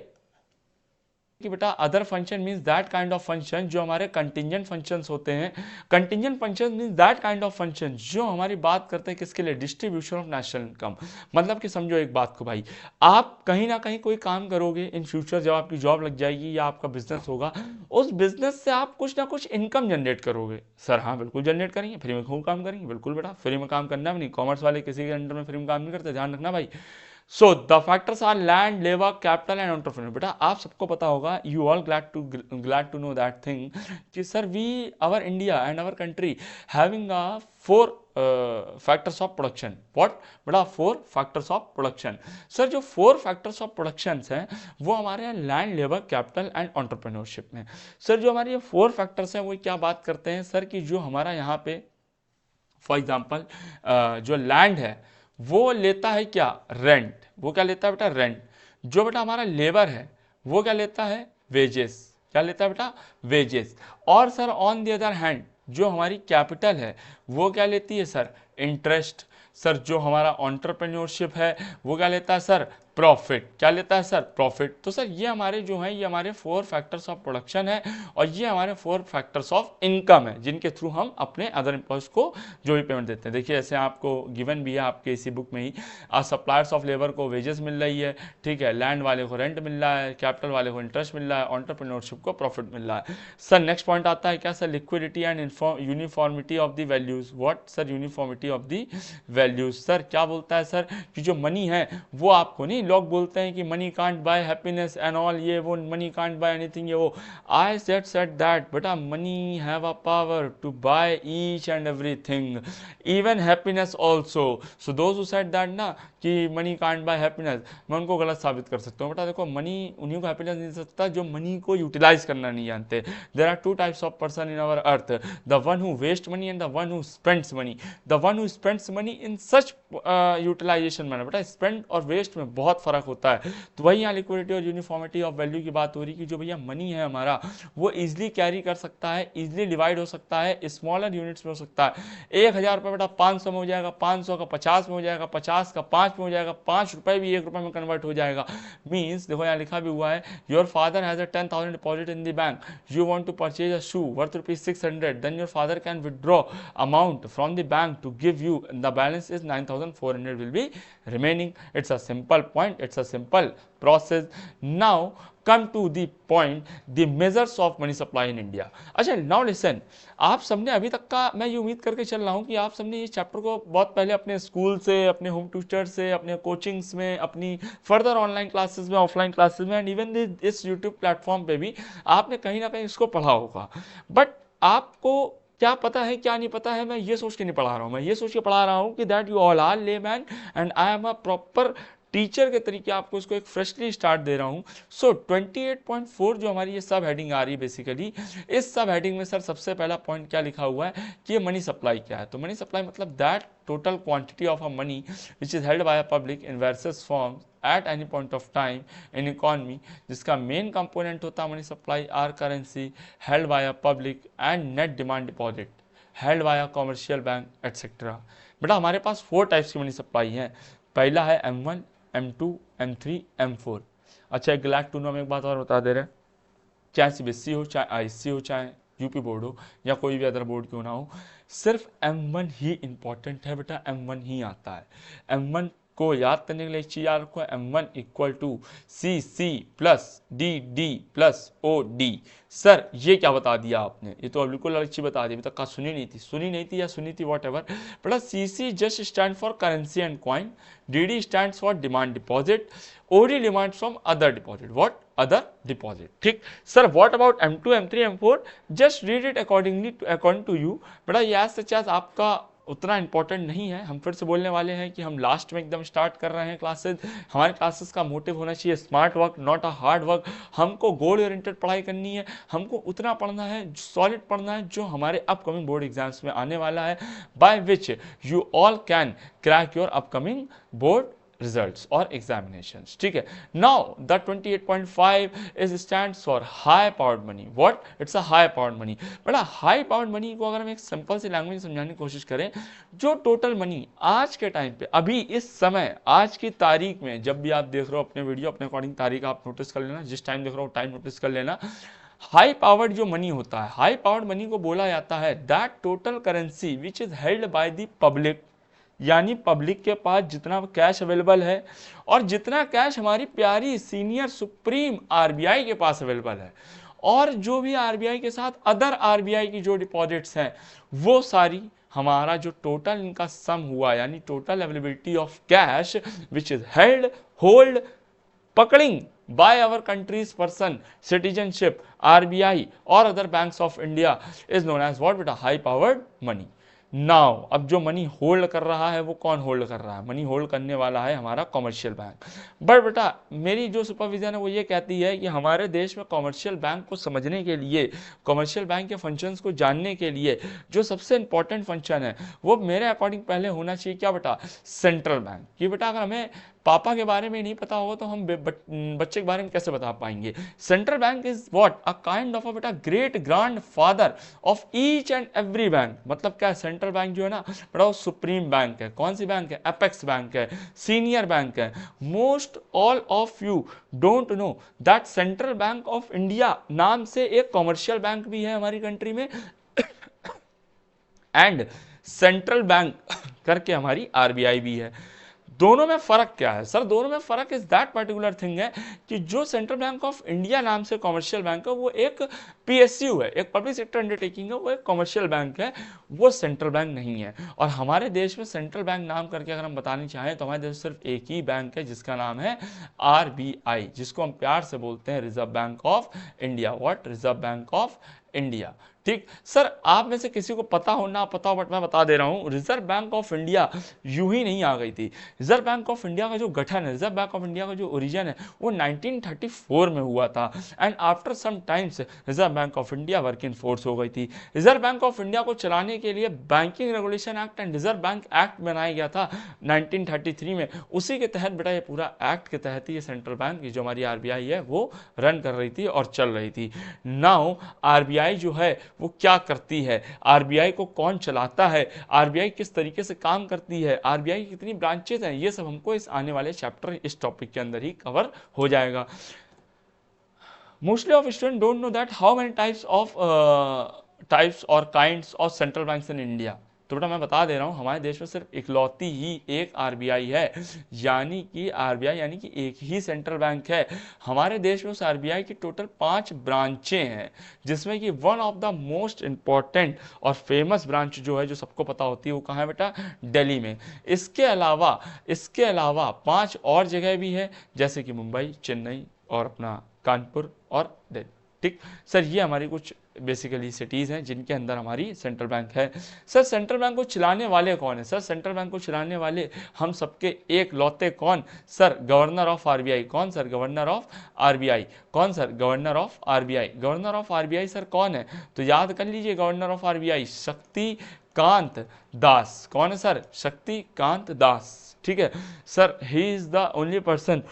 कि बेटा other function means that kind of function जो हमारे कंटिंजेंट फंक्शंस होते हैं। Contingent function means that kind of function जो हमारी बात करते हैं किसके लिए? Distribution of national income. मतलब कि समझो एक बात को भाई, आप कहीं ना कहीं कोई काम करोगे इन फ्यूचर, जब आपकी जॉब लग जाएगी या आपका बिजनेस होगा, उस बिजनेस से आप कुछ ना कुछ इनकम जनरेट करोगे। सर हाँ बिल्कुल जनरेट करेंगे, फ्री में खूब काम करेंगे। बिल्कुल बेटा फ्री में काम करना भी नहीं, कॉमर्स वाले किसी के अंडर में फ्री में काम नहीं करते, ध्यान रखना भाई। So the factors are land, labour, capital and entrepreneur. बेटा आप सबको पता होगा, you all glad to know that thing कि sir we our India and our country having a 4 factors of production. What बेटा? 4 फैक्टर्स ऑफ प्रोडक्शन। सर जो 4 factors of production हैं वो हमारे यहाँ land, labour, capital and entrepreneurship में। Sir जो हमारे ये 4 फैक्टर्स हैं वो क्या बात करते हैं सर कि जो हमारा यहाँ पे फॉर एग्जाम्पल जो लैंड है वो लेता है क्या? रेंट। वो क्या लेता है बेटा? रेंट। जो बेटा हमारा लेबर है वो क्या लेता है? वेजेस। क्या लेता है बेटा? वेजेस। और sir on the other hand जो हमारी कैपिटल है वो क्या लेती है सर? इंटरेस्ट। सर जो हमारा एंटरप्रेन्योरशिप है वो क्या लेता है सर? प्रॉफिट। क्या लेता है सर? प्रॉफिट। तो सर ये हमारे जो है ये हमारे 4 फैक्टर्स ऑफ प्रोडक्शन है और ये हमारे 4 फैक्टर्स ऑफ इनकम है जिनके थ्रू हम अपने अदर एम्प्लॉयज को जो भी पेमेंट देते हैं। देखिए ऐसे आपको गिवन भी है आपके इसी बुक में ही, सप्लायर्स ऑफ लेबर को वेजेस मिल रही है, ठीक है, लैंड वाले को रेंट मिल रहा है, कैपिटल वाले को इंटरेस्ट मिल रहा है, एंटरप्रेन्योरशिप को प्रॉफिट मिल रहा है। सर नेक्स्ट पॉइंट आता है क्या sir? Liquidity and uniformity of the values. What sir? Uniformity of the values. Sir क्या बोलता है सर कि जो मनी है वो आपको नहीं, लोग बोलते हैं कि money can't buy happiness and all, ये वो मनी कांट बाय एनीथिंग, ये वो। आई सेड दैट बेटा money have a power to buy each and everything, even happiness also. So those who said that ना कि मनी कांट बाय हैप्पीनेस, मैं उनको गलत साबित कर सकता हूँ। बेटा देखो मनी उन्हीं को हैप्पीनेस नहीं दे सकता जो मनी को यूटिलाइज करना नहीं जानते। There are 2 types of person in our earth, the one who waste money and the one who spends money. The one who spends money in such utilisation manner. बेटा spend और waste में बहुत फर्क होता है। तो वही यहाँ लिक्विडिटी और यूनिफॉर्मिटी ऑफ वैल्यू की बात हो रही कि जो भैया मनी है हमारा वो इजिली कैरी कर सकता है, इजिली डिवाइड हो सकता है, स्मॉलर यूनिट्स में हो सकता है। 1000 रुपये बेटा 500 में हो जाएगा, 500 का 50 में हो जाएगा, 50 का 5 में हो जाएगा, 5 रुपये भी 1 रुपये में कन्वर्ट हो जाएगा। मीन्स देखो यहाँ लिखा भी हुआ है, your father has a 10,000 deposit in the bank, you want to purchase a shoe worth ₹600, then your father can withdraw amount from the bank to give you, the balance is 9,400 will be remaining. It's a simple point, it's a simple process. Now come to the point, the measures of money supply in India. अच्छा, now listen, आप सबने अभी तक का, मैं ये उम्मीद करके चल रहा हूँ कि आप सबने इस चैप्टर को बहुत पहले अपने स्कूल से, अपने होम ट्यूटर से, अपने कोचिंग्स में, अपनी फर्दर ऑनलाइन क्लासेस में, ऑफलाइन क्लासेस में, एंड इवन इस यूट्यूब प्लेटफॉर्म पे भी आपने कहीं ना कहीं इसको पढ़ा होगा। बट आपको क्या पता है क्या नहीं पता है, मैं ये सोच के नहीं पढ़ा रहा हूँ, मैं ये सोच के पढ़ा रहा हूँ कि दैट यू ऑल आर ले man and I am a proper teacher के तरीके आपको इसको एक फ्रेशली स्टार्ट दे रहा हूँ। सो 28.4 जो हमारी ये सब हेडिंग आ रही है बेसिकली, इस सब हेडिंग में सर सबसे पहला पॉइंट क्या लिखा हुआ है कि ये मनी सप्लाई क्या है। तो मनी सप्लाई मतलब that total quantity of a money which is held by a public in various forms at any point of time in economy, जिसका मेन कंपोनेंट होता है money supply are currency held by a public and net demand deposit held by a commercial bank etcetera. बेटा हमारे पास 4 types की money supply है। पहला है M1, M2, M3, M4। अच्छा, एक ग्लैड टू में एक बात और बता दे रहे हैं, चाहे CBSE हो, चाहे ISC हो, चाहे यूपी बोर्ड हो, या कोई भी अदर बोर्ड क्यों ना हो, सिर्फ M1 ही इंपॉर्टेंट है बेटा, M1 ही आता है। M1 को याद करने के लिए एक चीज याद रखो, M1 equal to CC plus DD plus OD। Sir ये क्या बता दिया आपने, ये तो बिल्कुल अलग चीज बता दी, अभी तक का सुनी नहीं थी या सुनी थी whatever. Plus CC just stand for currency and coin, DD stand for demand deposit, OD demand from other deposit, what other deposit. ठीक sir, what about M2, M3, M4, just read it according to you. बेटा ये आज सच आज आपका उतना important नहीं है। हम फिर से बोलने वाले हैं कि हम लास्ट में एकदम स्टार्ट कर रहे हैं क्लासेस। हमारे क्लासेस का मोटिव होना चाहिए smart work, not a hard work. हमको गोल ओरिएंटेड पढ़ाई करनी है, हमको उतना पढ़ना है, सॉलिड पढ़ना है जो हमारे अपकमिंग बोर्ड एग्जाम्स में आने वाला है, by which you all can crack your upcoming board results or examinations। ठीक है, now the 28.5 is stands for high powered money। what? it's a high powered money। बड़ा high powered money को अगर हम एक सिंपल सी लैंग्वेज समझाने की कोशिश करें, जो टोटल मनी आज के टाइम पे, अभी इस समय, आज की तारीख में, जब भी आप देख रहे हो अपने वीडियो अपने अकॉर्डिंग तारीख आप नोटिस कर लेना, जिस टाइम देख रहे हो टाइम नोटिस कर लेना। हाई पावर्ड जो मनी होता है, हाई पावर्ड मनी को बोला जाता है that total currency which is held by the public, यानी पब्लिक के पास जितना कैश अवेलेबल है और जितना कैश हमारी प्यारी सीनियर सुप्रीम आरबीआई के पास अवेलेबल है, और जो भी आरबीआई के साथ अदर आरबीआई की जो डिपॉजिट्स हैं, वो सारी हमारा जो टोटल इनका सम हुआ, यानी total availability of cash which is held hold पकड़िंग by our country's person, citizenship, RBI और other banks of India is known as what? बेटा high powered money। नाउ अब जो मनी होल्ड कर रहा है वो कौन होल्ड कर रहा है? मनी होल्ड करने वाला है हमारा कॉमर्शियल बैंक। बट बेटा मेरी जो सुपरविजन है वो ये कहती है कि हमारे देश में कॉमर्शियल बैंक को समझने के लिए, कॉमर्शियल बैंक के फंक्शंस को जानने के लिए जो सबसे इंपॉर्टेंट फंक्शन है वो मेरे अकॉर्डिंग पहले होना चाहिए क्या बेटा? Central bank. कि बेटा अगर हमें पापा के बारे में नहीं पता होगा तो हम बच्चे के बारे में कैसे बता पाएंगे? Central bank is what? A kind of a बेटा great grand father of each and every bank. मतलब क्या? सेंट्रल बैंक जो है ना बेटा वो सुप्रीम बैंक है। कौन सी बैंक है? एपेक्स बैंक है, सीनियर बैंक है। Most all of you don't know that central bank of India नाम से एक कॉमर्शियल बैंक भी है हमारी कंट्री में एंड सेंट्रल बैंक करके हमारी आरबीआई भी है। दोनों में फर्क क्या है सर? दोनों में फर्क इज दैट पर्टिकुलर थिंग है कि जो सेंट्रल बैंक ऑफ इंडिया नाम से कॉमर्शियल बैंक है वो एक पीएसयू है, एक पब्लिक सेक्टर अंडरटेकिंग है, वो एक कॉमर्शियल बैंक है, वो सेंट्रल बैंक नहीं है। और हमारे देश में सेंट्रल बैंक नाम करके अगर हम बताना चाहें तो हमारे देश में सिर्फ एक ही बैंक है जिसका नाम है आरबीआई, जिसको हम प्यार से बोलते हैं reserve Bank of India. What? Reserve Bank of India. ठीक सर, आप में से किसी को पता हो ना पता हो बट मैं बता दे रहा हूं, रिजर्व बैंक ऑफ इंडिया यूं ही नहीं आ गई थी। रिजर्व बैंक ऑफ इंडिया का जो गठन है, रिजर्व बैंक ऑफ इंडिया का जो ओरिजिन है वो 1934 में हुआ था and after some times Reserve Bank of India working force हो गई थी। रिजर्व बैंक ऑफ इंडिया को चलाने के लिए banking regulation act and reserve bank act बनाया गया था 1933 में। उसी के तहत बेटा ये पूरा एक्ट के तहत ही सेंट्रल बैंक की जो हमारी आरबीआई है वो रन कर रही थी और चल रही थी। नाउ आरबीआई जो है वो क्या करती है, आरबीआई को कौन चलाता है, आरबीआई किस तरीके से काम करती है, आरबीआई की कितनी ब्रांचेस हैं, ये सब हमको इस आने वाले चैप्टर इस टॉपिक के अंदर ही कवर हो जाएगा। Mostly of student don't know that how many types और kinds of central banks in India. तो बेटा मैं बता दे रहा हूँ हमारे देश में सिर्फ इकलौती ही एक आरबीआई है, यानी कि आरबीआई यानी कि एक ही सेंट्रल बैंक है हमारे देश में। उस आरबीआई की टोटल 5 ब्रांचें हैं, जिसमें कि one of the most important और फेमस ब्रांच जो है, जो सबको पता होती है, वो कहाँ है बेटा, दिल्ली में। इसके अलावा 5 और जगह भी है, जैसे कि मुंबई, चेन्नई और अपना कानपुर और दिल्ली। ठीक सर, ये हमारी कुछ बेसिकली सिटीज़ हैं जिनके अंदर हमारी सेंट्रल बैंक है। सर सेंट्रल बैंक को चलाने वाले कौन है? सर सेंट्रल बैंक को चलाने वाले हम सबके एक लौते कौन? Sir governor of RBI. कौन सर? Governor of RBI. कौन sir? Governor of RBI. Governor of RBI sir कौन है? तो याद कर लीजिए, governor of RBI Shaktikanta Das. कौन है सर? शक्तिकांत दास। ठीक है sir, he is the only person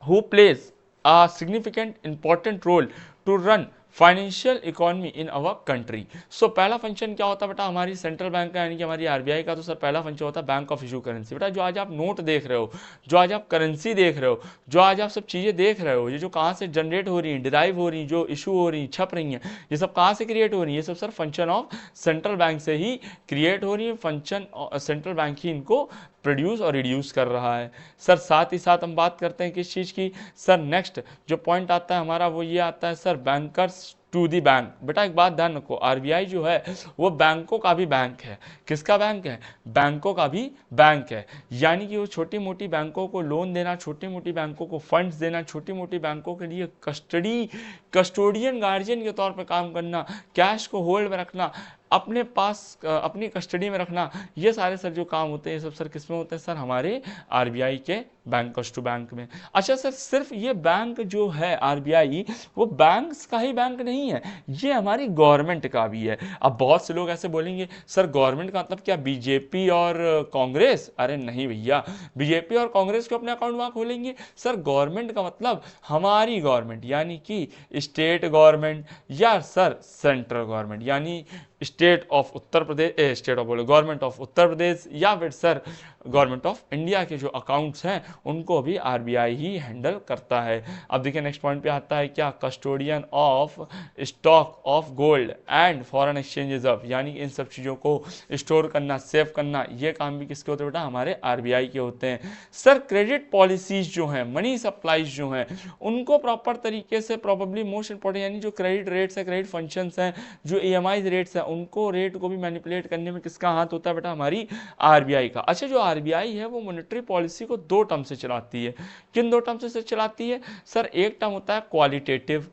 who plays a significant important role to run financial economy in our country. So पहला फंक्शन क्या होता है बेटा हमारी सेंट्रल बैंक का, यानी कि हमारी आरबीआई का? तो सर पहला फंक्शन होता है बैंक ऑफ इशू करेंसी। बेटा जो आज आप नोट देख रहे हो, जो आज आप करेंसी देख रहे हो, जो आज आप सब चीज़ें देख रहे हो, ये जो कहाँ से जनरेट हो रही हैं, डिराइव हो रही हैं, जो इशू हो रही हैं, छप रही हैं, ये सब कहाँ से क्रिएट हो रही है? ये सब sir function of central bank से ही क्रिएट हो रही है। फंक्शन सेंट्रल बैंक ही इनको प्रोड्यूस और रिड्यूस कर रहा है। सर साथ ही साथ हम बात करते हैं किस चीज़ की? सर नेक्स्ट जो पॉइंट आता है हमारा वो ये आता है sir, bankers to the bank. बेटा एक बात ध्यान रखो, आरबीआई जो है वो बैंकों का भी बैंक है। किसका बैंक है? बैंकों का भी बैंक है, यानी कि वो छोटी मोटी बैंकों को लोन देना, छोटी मोटी बैंकों को फंड्स देना, छोटी मोटी बैंकों के लिए कस्टोडियन गार्जियन के तौर पर काम करना, कैश को होल्ड में रखना, अपने पास अपनी कस्टडी में रखना, ये सारे सर जो काम होते हैं, ये सब सर किस में होते हैं? सर हमारे आरबीआई के बैंकर्स टू बैंक में। अच्छा सर, सिर्फ ये बैंक जो है आरबीआई, वो बैंक्स का ही बैंक नहीं है, ये हमारी गवर्नमेंट का भी है। अब बहुत से लोग ऐसे बोलेंगे सर गवर्नमेंट का मतलब क्या बीजेपी और कांग्रेस? अरे नहीं भैया, बीजेपी और कांग्रेस को अपने अकाउंट वहां खोलेंगे? सर गवर्नमेंट का मतलब हमारी गवर्नमेंट, यानी कि स्टेट गवर्नमेंट या सर सेंट्रल गवर्नमेंट, यानी state of Uttar Pradesh, state of बोले गवर्नमेंट ऑफ उत्तर प्रदेश, या फिर सर गवर्नमेंट ऑफ इंडिया के जो अकाउंट्स हैं उनको भी आरबीआई ही हैंडल करता है। अब देखिए नेक्स्ट पॉइंट पे आता है क्या? Custodian of stock of gold and foreign exchange reserve, यानी इन सब चीज़ों को स्टोर करना, सेव करना, ये काम भी किसके होते हैं बेटा? हमारे आरबीआई के होते हैं। सर क्रेडिट पॉलिसीज जो हैं, मनी सप्लाईज जो हैं, उनको प्रॉपर तरीके से, प्रॉबली मोस्ट इंपॉर्टेंट, यानी जो क्रेडिट रेट्स है, क्रेडिट फंक्शंस हैं, जो ईएमआई रेट्स हैं, उनको रेट को भी मैनिपुलेट करने में किसका हाथ होता है बेटा? हमारी आरबीआई का। अच्छा जो आरबीआई है वो मॉनेटरी पॉलिसी को 2 टर्म से चलाती है। किन 2 टर्म से चलाती है? सर एक टर्म होता है क्वालिटेटिव।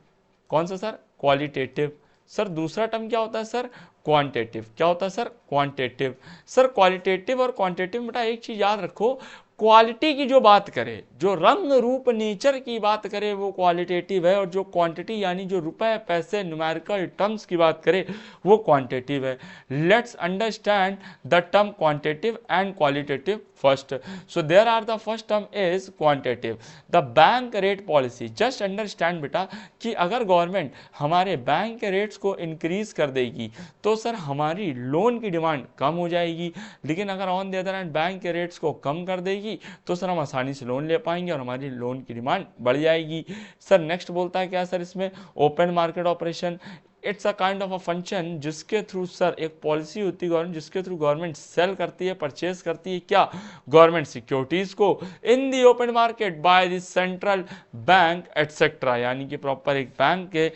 कौन सा सर? क्वालिटेटिव। सर दूसरा टर्म क्या होता है सर? क्वांटिटेटिव। क्या होता है सर? क्वांटिटेटिव। सर क्वालिटेटिव और क्वांटिटेटिव बेटा एक चीज याद रखो, क्वालिटी की जो बात करे, जो रंग रूप नेचर की बात करे, वो क्वालिटेटिव है, और जो क्वांटिटी यानी जो रुपए पैसे न्यूमेरिकल टर्म्स की बात करे, वो क्वांटिटेटिव है। Let's understand the term quantitative and qualitative first. So there are the first term is quantitative, the bank rate policy. Just understand बेटा कि अगर गवर्नमेंट हमारे बैंक के रेट्स को इंक्रीज कर देगी तो सर हमारी लोन की डिमांड कम हो जाएगी, लेकिन अगर on the other hand bank के रेट्स को कम कर देगी तो सर हम आसानी से लोन ले पाएंगे और हमारी लोन की डिमांड बढ़ जाएगी। सर नेक्स्ट बोलता है क्या सर इसमें? Open market operation. It's a kind of a function जिसके थ्रू सर एक पॉलिसी होती है गवर्नमेंट, जिसके थ्रू गवर्नमेंट सेल करती है, परचेज करती है क्या? गवर्नमेंट सिक्योरिटीज को in the open market by the central bank etcetera, यानी कि प्रॉपर एक बैंक के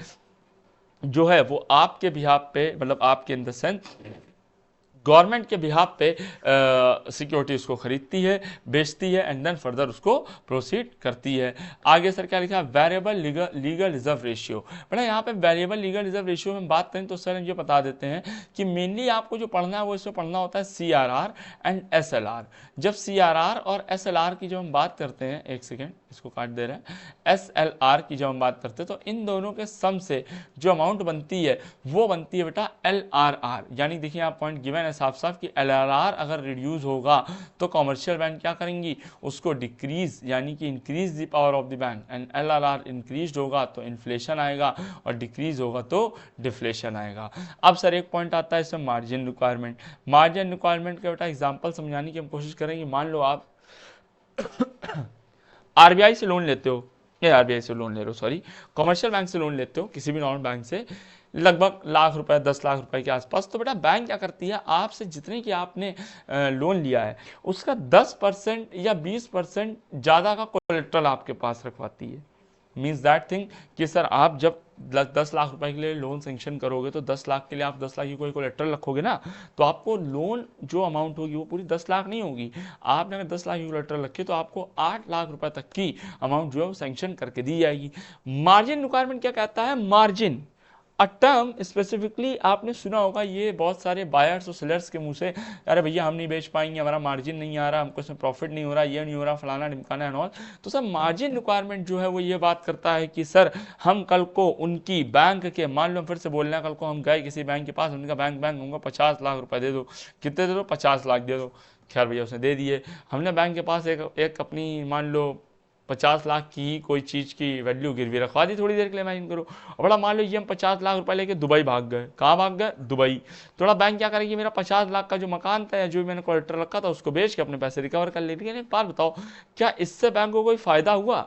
जो है वो आपके बिहाफ पे, मतलब आपके इन द सेंस गवर्नमेंट के बिहाफ पे सिक्योरिटीज को खरीदती है, बेचती है, एंड देन फर्दर उसको प्रोसीड करती है। आगे सर क्या लिखा है? Variable legal reserve ratio. बेटा यहाँ पे वेरिएबल लीगल रिजर्व रेशियो में बात करें तो सर ये बता देते हैं कि मेनली आपको जो पढ़ना है वो इसमें पढ़ना होता है सीआरआर एंड एसएलआर। जब सीआरआर और एसएलआर की जब हम बात करते हैं, एक सेकेंड इसको काट दे रहे हैं, एसएलआर की जब हम बात करते हैं तो इन दोनों के सम से जो अमाउंट बनती है वो बनती है बेटा एलआरआर। यानी देखिए आप पॉइंट गिवन है साफ साफ कि एलआरआर अगर रिड्यूस होगा तो कॉमर्शियल बैंक क्या करेंगी? उसको डिक्रीज, यानी कि increase the power of the bank, and LRR increase होगा तो इन्फ्लेशन आएगा और डिक्रीज होगा तो डिफ्लेशन आएगा। अब सर एक पॉइंट आता है इसमें मार्जिन रिक्वायरमेंट। मार्जिन रिक्वायरमेंट का बेटा एग्जांपल समझाने की हम कोशिश करेंगे। मान लो आप आरबीआई से लोन लेते हो, या आरबीआई से लोन ले रहे हो, सॉरी कमर्शियल बैंक से लोन लेते हो, किसी भी नॉन बैंक से, लगभग लाख रुपए, 10 लाख रुपए के आसपास। तो बेटा बैंक क्या करती है, आपसे जितने की आपने लोन लिया है उसका 10% या 20% ज़्यादा का कोलेट्रल आपके पास रखवाती है। मीन्स दैट थिंग कि सर आप जब 10 लाख रुपए के लिए लोन सेंक्शन करोगे तो 10 लाख के लिए आप 10 लाख की कोई कोलेट्रल रखोगे ना, तो आपको लोन जो अमाउंट होगी वो पूरी 10 लाख नहीं होगी। आपने अगर 10 लाख की कोलेट्रल रखी तो आपको 8 लाख रुपए तक की अमाउंट जो है वो सेंक्शन करके दी जाएगी। मार्जिन रिक्वायरमेंट क्या कहता है, मार्जिन अ टर्म स्पेसिफिकली आपने सुना होगा ये बहुत सारे बायर्स और सेलर्स के मुंह से, अरे भैया हम नहीं बेच पाएंगे, हमारा मार्जिन नहीं आ रहा, हमको इसमें प्रॉफिट नहीं हो रहा, ये नहीं हो रहा, फलाना ढिमकाना एंड ऑल। तो सर मार्जिन रिक्वायरमेंट जो है वो ये बात करता है कि सर हम कल को उनकी बैंक के, मान लो फिर से बोलना, कल को हम गए किसी बैंक के पास, उनका बैंक हमको 50 लाख रुपए दे दो, कितने दे दो, 50 लाख दे दो। खैर भैया उसने दे दिए। हमने बैंक के पास एक अपनी मान लो 50 लाख की ही कोई चीज़ की वैल्यू गिरवी रखवा दी थोड़ी देर के लिए, इमेजिन करो। और बड़ा मान लो ये हम 50 लाख रुपए लेके दुबई भाग गए। कहाँ भाग गए, दुबई। थोड़ा बैंक क्या करेगी, मेरा 50 लाख का जो मकान था या जो मैंने कोलेट्रल रखा था उसको बेच के अपने पैसे रिकवर कर लेती है। एक बात बताओ, क्या इससे बैंक को कोई फायदा हुआ?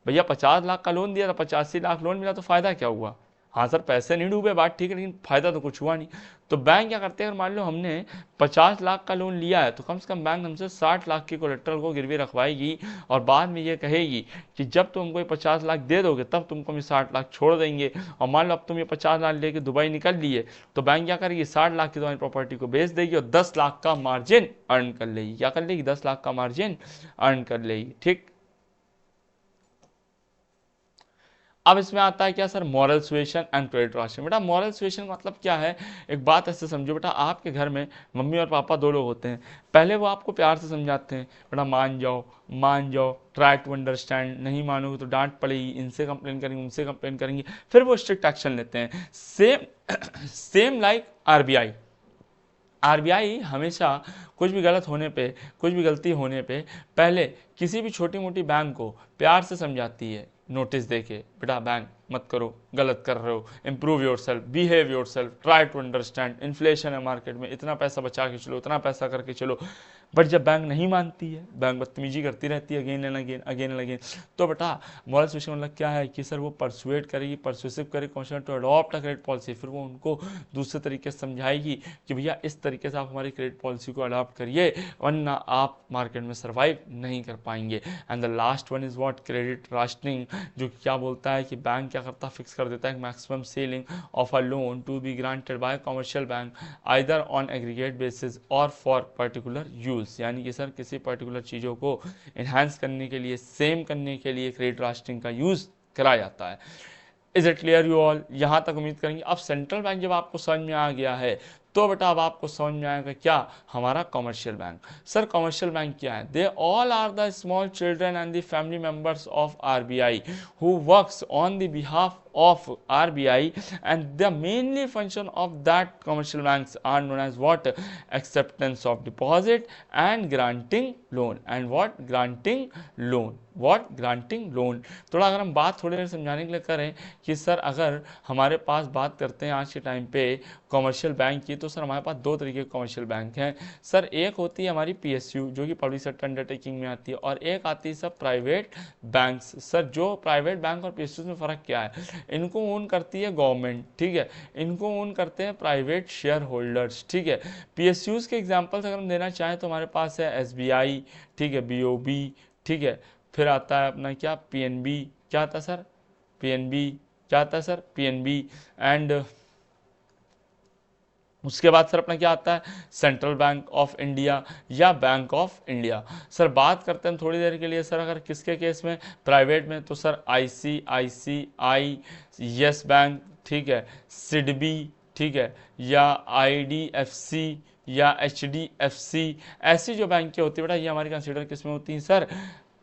भैया 50 लाख का लोन दिया था, 85 लाख लोन मिला, तो फायदा क्या हुआ? हाँ सर पैसे नहीं डूबे, बात ठीक है, लेकिन फायदा तो कुछ हुआ नहीं। तो बैंक क्या करते हैं, अगर मान लो हमने 50 लाख का लोन लिया है तो कम से कम बैंक हमसे 60 लाख की कोलेट्रल को गिरवी रखवाएगी और बाद में ये कहेगी कि जब तुम हमको 50 लाख दे दोगे तब तुमको हम 60 लाख छोड़ देंगे। और मान लो अब तुम ये 50 लाख लेके दुबई निकल लिए तो बैंक क्या करेगी, 60 लाख की तुम्हारी प्रॉपर्टी को बेच देगी और 10 लाख का मार्जिन अर्न कर लेगी। क्या कर लेगी, 10 लाख का मार्जिन अर्न कर लेगी। ठीक। अब इसमें आता है क्या sir, moral suasion and credit राशि। बेटा मॉरल सुएशन का मतलब क्या है, एक बात ऐसे समझो बेटा, आपके घर में मम्मी और पापा दो लोग होते हैं। पहले वो आपको प्यार से समझाते हैं, बेटा मान जाओ मान जाओ, ट्राई टू अंडरस्टैंड, नहीं मानोगे तो डांट पड़ेगी, इनसे कंप्लेन करेंगे उनसे कंप्लेन करेंगे, फिर वो स्ट्रिक्ट एक्शन लेते हैं। Same same like RBI. RBI हमेशा कुछ भी गलत होने पे, कुछ भी गलती होने पे पहले किसी भी छोटी मोटी बैंक को प्यार से समझाती है, नोटिस देके, बेटा बैंक मत करो, गलत कर रहे हो, improve yourself, behave yourself, try to understand, inflation है मार्केट में, इतना पैसा बचा के चलो, इतना पैसा करके चलो। बट जब बैंक नहीं मानती है, बैंक बदतमीजी करती रहती है again and again, again and again, तो बेटा मॉरल सुएशन मतलब क्या है कि सर वो परसुएट करेगी, परसुएसिव करेगी constitution to adopt a credit policy. फिर वो उनको दूसरे तरीके से समझाएगी कि भैया इस तरीके से आप हमारी क्रेडिट पॉलिसी को अडॉप्ट करिए वरना आप मार्केट में सर्वाइव नहीं कर पाएंगे। And the last one is what, credit rationing, जो क्या बोलता है कि बैंक क्या करता है, फिक्स कर देता है maximum ceiling of a loan to be granted by commercial bank either on aggregate basis और फॉर पर्टिकुलर यूज। यानी कि सर किसी पर्टिकुलर चीज़ों को इन्हांस करने के लिए, सेम करने के लिए क्रेडिट राशनिंग का यूज करा जाता है। Is it clear you all? यहाँ तक उम्मीद करेंगे। अब सेंट्रल बैंक जब आपको समझ में आ गया है तो बेटा अब आपको समझ में आएगा क्या, हमारा commercial bank. Sir commercial bank क्या है, they all are the small children and the family members of RBI who works on the behalf of RBI and the mainly function of that commercial banks are known as what, acceptance of deposit and granting loan and what, granting loan, what, granting loan। थोड़ा अगर हम बात थोड़ी देर समझाने के लिए करें कि सर अगर हमारे पास बात करते हैं आज के टाइम पे कमर्शियल बैंक की, तो सर हमारे पास दो तरीके के कमर्शियल बैंक हैं। सर एक होती है हमारी PSU जो कि पब्लिक सेक्टर अंडरटेकिंग में आती है, और एक आती है सर प्राइवेट बैंक्स। सर जो प्राइवेट बैंक और PSU में फ़र्क क्या है, इनको ओन करती है गवर्नमेंट, ठीक है, इनको ओन करते हैं प्राइवेट शेयर होल्डर्स, ठीक है। PSUs के एग्जांपल्स अगर हम देना चाहें तो हमारे पास है SBI, ठीक है, BOB, ठीक है, फिर आता है अपना क्या, PNB, क्या आता है सर, PNB, क्या आता है सर, PNB, एंड उसके बाद सर अपना क्या आता है, सेंट्रल बैंक ऑफ इंडिया या बैंक ऑफ इंडिया। सर बात करते हैं थोड़ी देर के लिए सर अगर किसके केस में, प्राइवेट में, तो सर ICICI, यस बैंक, ठीक है, सिडबी, ठीक है, या IDFC या HDFC, ऐसी जो बैंकें होती है बेटा ये हमारी कंसिडर किस में होती हैं सर,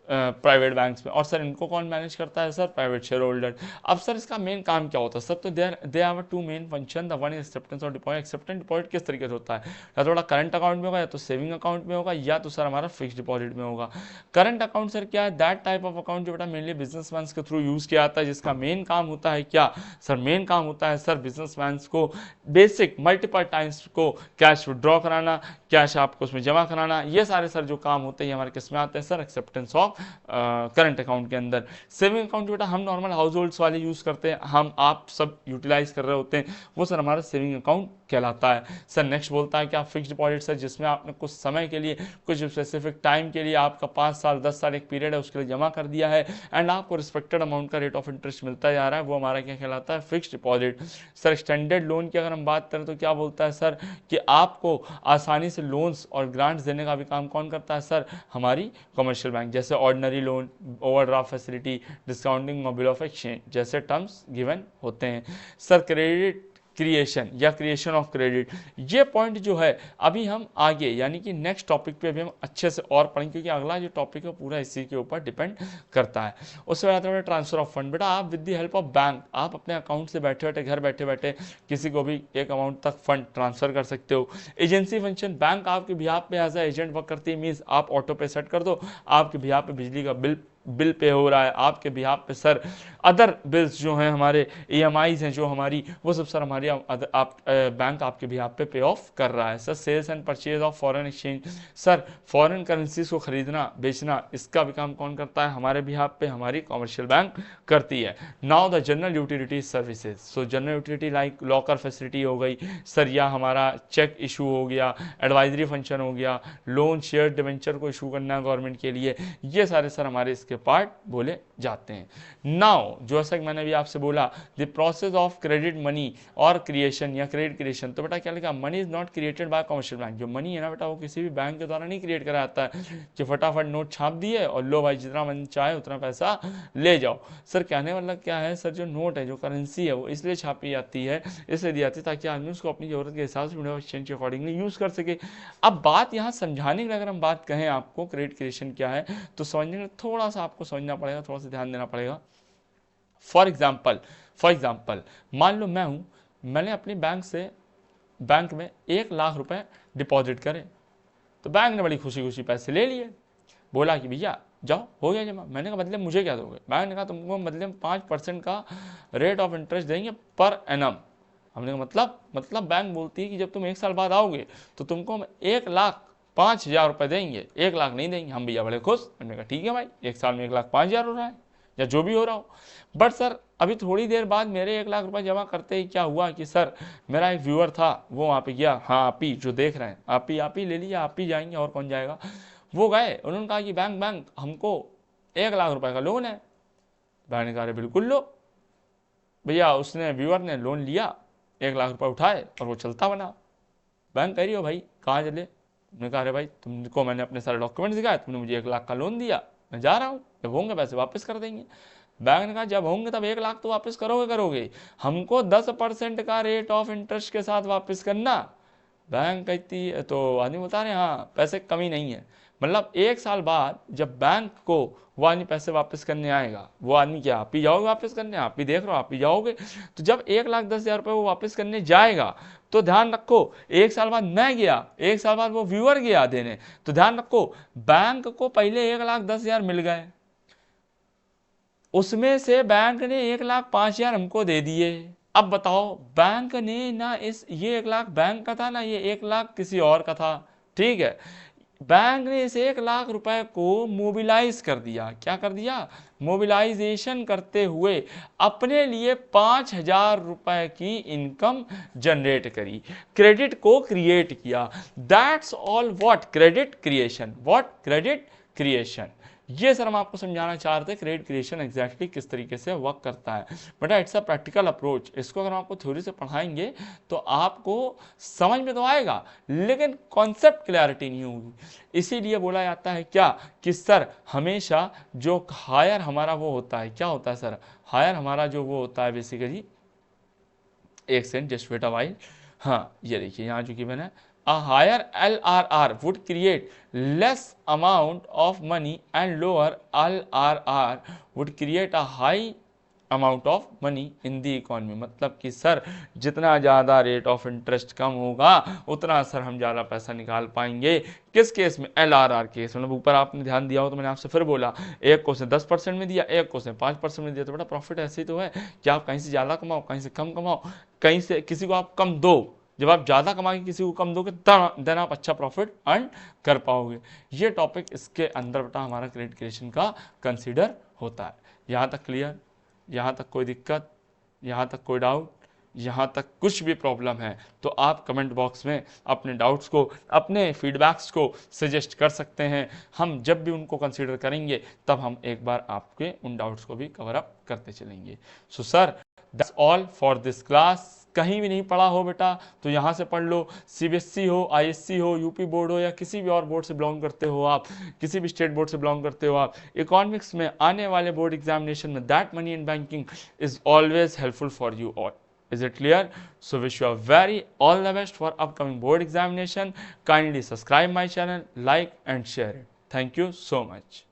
प्राइवेट बैंक्स में। और सर इनको कौन मैनेज करता है सर, प्राइवेट शेयर होल्डर। अब सर इसका मेन काम क्या होता है सर, तो they have two main function, the one is acceptance और डिपॉजिट। एक्सेप्टेंस डिपॉजिट किस तरीके से होता है, या थोड़ा करंट अकाउंट में होगा, या तो सेविंग अकाउंट में होगा, या तो सर हमारा फिक्स डिपॉजिट में होगा। करंट अकाउंट सर क्या है, दैट टाइप ऑफ अकाउंट जो बेटा मेनली बिजनेसमैन के थ्रू यूज किया जाता है, जिसका मेन काम होता है क्या सर, मेन काम होता है सर बिजनेसमैन को बेसिक मल्टीपल टाइम्स को कैश विड्रॉ कराना, कैश आपको उसमें जमा कराना, ये सारे सर जो काम होते हैं हमारे किस में आते हैं sir, acceptance of current account के अंदर। सेविंग अकाउंट बेटा हम नॉर्मल हाउस होल्ड्स वाले यूज़ करते हैं, हम आप सब यूटिलाइज कर रहे होते हैं, वो सर हमारा सेविंग अकाउंट कहलाता है। सर नेक्स्ट बोलता है कि आप फिक्स्ड डिपॉजिट सर जिसमें आपने कुछ समय के लिए, कुछ स्पेसिफिक टाइम के लिए, आपका 5 साल 10 साल एक पीरियड है उसके लिए जमा कर दिया है एंड आपको रिस्पेक्टेड अमाउंट का रेट ऑफ इंटरेस्ट मिलता जा रहा है, वो हमारा क्या कहलाता है, fixed deposit. Sir extended loan की अगर हम बात करें तो क्या बोलता है सर कि आपको आसानी से लोन्स और ग्रांट्स देने का भी काम कौन करता है सर, हमारी कमर्शियल बैंक, जैसे ordinary loan, overdraft facility, discounting और बिल ऑफ एक्सचेंज जैसे टर्म्स गिवन होते हैं। सर क्रेडिट क्रिएशन या क्रिएशन ऑफ क्रेडिट, ये पॉइंट जो है अभी हम आगे यानी कि नेक्स्ट टॉपिक पे अभी हम अच्छे से और पढ़ेंगे, क्योंकि अगला जो टॉपिक है पूरा इसी के ऊपर डिपेंड करता है। उसके बाद आता है ट्रांसफर ऑफ फंड। बेटा आप with the help of bank आप अपने अकाउंट से बैठे बैठे घर बैठे बैठे किसी को भी एक अमाउंट तक फंड ट्रांसफर कर सकते हो। एजेंसी फंक्शन, बैंक आपके बिहाफ पे एज ए एजेंट वर्क करती है, मीन्स आप ऑटो पे सेट कर दो, आपके बिहाफ पे बिजली का बिल पे हो रहा है, आपके बिहाफ पे सर अदर बिल्स जो हैं हमारे EMIs हैं जो हमारी, वो सब सर हमारी बैंक आपके बिहाफ पे पे ऑफ कर रहा है। Sir sales and purchase of foreign exchange, sir foreign currencies को खरीदना बेचना इसका भी काम कौन करता है, हमारे बिहाफ पे हमारी कॉमर्शियल बैंक करती है। Now the general utility services, so general utility like locker facility हो गई सर, या हमारा चेक इशू हो गया, एडवाइजरी फंक्शन हो गया, लोन शेयर डिवेंचर को इशू करना है गवर्नमेंट के लिए, ये सारे सर हमारे इसके पार्ट बोले जाते हैं। नाउ जैसा कि मैंने अभी आपसे बोला the process of credit money और क्रिएशन या क्रेडिट क्रिएशन, तो बेटा क्या लिखा, money is not created by commercial bank. जो मनी है ना बेटा वो किसी भी बैंक के द्वारा नहीं क्रिएट करा जाता है कि फटाफट नोट छाप दिए और लो भाई जितना मन चाहे उतना पैसा ले जाओ। सर कहने वाला क्या है सर, जो नोट है जो करेंसी है वो इसलिए छापी जाती है, इसलिए दी जाती है ताकि आदमी उसको अपनी जरूरत के हिसाब से एक्सचेंज के अकॉर्डिंगली यूज कर सके। अब बात यहाँ समझाने के लिए अगर हम बात कहें आपको क्रेडिट क्रिएशन क्या है, तो समझने के लिए थोड़ा सा आपको समझना पड़ेगा, थोड़ा सा ध्यान देना पड़ेगा। फॉर एग्जाम्पल मान लो मैं हूं, मैंने अपनी बैंक में 1 लाख रुपए डिपॉजिट करे, तो बैंक ने बड़ी खुशी खुशी पैसे ले लिए, बोला कि भैया जाओ हो गया जमा। मैंने कहा मतलब मुझे क्या दोगे, बैंक ने कहा तुमको मतलब 5% का रेट ऑफ इंटरेस्ट देंगे पर एनम। हमने कहा मतलब बैंक बोलती है कि जब तुम 1 साल बाद आओगे तो तुमको हम 1,05,000 रुपये देंगे, 1 लाख नहीं देंगे। हम भैया बड़े खुश, हमने कहा ठीक है भाई, 1 साल में 1,05,000 हो रहा है या जो भी हो रहा हो। बट सर अभी थोड़ी देर बाद मेरे 1 लाख रुपए जमा करते ही क्या हुआ कि सर मेरा एक व्यूअर था वो वहाँ पे गया, हाँ आप ही जो देख रहे हैं आप ही ले लीजिए, आप ही जाएंगे और कौन जाएगा। वो गए, उन्होंने कहा कि बैंक हमको 1 लाख रुपए का लोन है। बैंक ने कहा बिल्कुल लो भैया, उसने व्यूअर ने लोन लिया, 1 लाख रुपए उठाए और वो चलता बना। बैंक कह रही हो भाई कहाँ चले, तुमने कहा अरे भाई तुमको मैंने अपने सारे डॉक्यूमेंट्स दिखाए, तुमने मुझे 1 लाख का लोन दिया, मैं जा रहा हूँ, जब होंगे पैसे वापस कर देंगे। बैंक ने कहा जब होंगे तब 1 लाख तो वापस करोगे, हमको 10% का रेट ऑफ इंटरेस्ट के साथ वापस करना। बैंक कहती है, तो आदमी बता रहे हाँ पैसे कमी नहीं है। मतलब 1 साल बाद जब बैंक को वो आदमी पैसे वापस करने आएगा, वो आदमी क्या आप ही जाओगे वापस करने, आप ही देख रहे हो आप ही जाओगे। तो जब 1,10,000 रुपये वो वापस करने जाएगा तो ध्यान रखो 1 साल बाद मैं गया, 1 साल बाद वो व्यूअर गया देने, तो ध्यान रखो बैंक को पहले 1,10,000 मिल गए, उसमें से बैंक ने 1,05,000 हमको दे दिए। अब बताओ बैंक ने ना ये 1 लाख बैंक का था ना ये 1 लाख किसी और का था, ठीक है। बैंक ने इस 1 लाख रुपए को मोबिलाइज कर दिया, क्या कर दिया, मोबिलाइजेशन करते हुए अपने लिए 5,000 रुपए की इनकम जनरेट करी, क्रेडिट को क्रिएट किया। That's all what credit creation, what credit creation. ये सर हम आपको समझाना चाह रहे थे क्रेडिट क्रिएशन एग्जैक्टली किस तरीके से वर्क करता है। बेटा इट्स अ प्रैक्टिकल अप्रोच, इसको अगर हम आपको थ्योरी से पढ़ाएंगे तो आपको समझ में तो आएगा लेकिन कॉन्सेप्ट क्लैरिटी नहीं होगी। इसीलिए बोला जाता है क्या कि सर हमेशा जो हायर हमारा वो होता है, क्या होता है सर, हायर हमारा जो वो होता है बेसिकली, एक second just wait a while, हाँ ये देखिए यहाँ जो गिवन है, a higher LRR would create less amount of money and lower LRR would create a high amount of money in the economy। मतलब कि सर जितना ज़्यादा रेट ऑफ इंटरेस्ट कम होगा उतना सर हम ज़्यादा पैसा निकाल पाएंगे। किस केस में, LRR केस। मतलब ऊपर आपने ध्यान दिया हो तो मैंने आपसे फिर बोला, एक को से 10% में दिया, एक को से 5% में दिया, तो बड़ा प्रॉफिट ऐसे ही तो है कि आप कहीं से ज़्यादा कमाओ कहीं से कम कमाओ, कहीं से किसी को आप कम दो जब आप ज़्यादा कमा के किसी को कम दोगे देन आप अच्छा प्रॉफिट अर्न कर पाओगे। ये टॉपिक इसके अंदर बेटा हमारा क्रेडिट क्रिएशन का कंसीडर होता है। यहाँ तक क्लियर? यहाँ तक कोई दिक्कत? यहाँ तक कोई डाउट? यहाँ तक कुछ भी प्रॉब्लम है तो आप कमेंट बॉक्स में अपने डाउट्स को, अपने फीडबैक्स को सजेस्ट कर सकते हैं। हम जब भी उनको कंसीडर करेंगे तब हम एक बार आपके उन डाउट्स को भी कवर अप करते चलेंगे। So sir, that's all for this class. कहीं भी नहीं पढ़ा हो बेटा तो यहाँ से पढ़ लो। सीबीएसई हो, आईएससी हो, यूपी बोर्ड हो या किसी भी और बोर्ड से बिलोंग करते हो आप, किसी भी स्टेट बोर्ड से बिलोंग करते हो आप, इकोनॉमिक्स में आने वाले बोर्ड एग्जामिनेशन में that money and banking is always helpful for you all. Is it clear? So wish you a very all the best for upcoming board examination. Kindly subscribe my channel, like and share it. Thank you so much.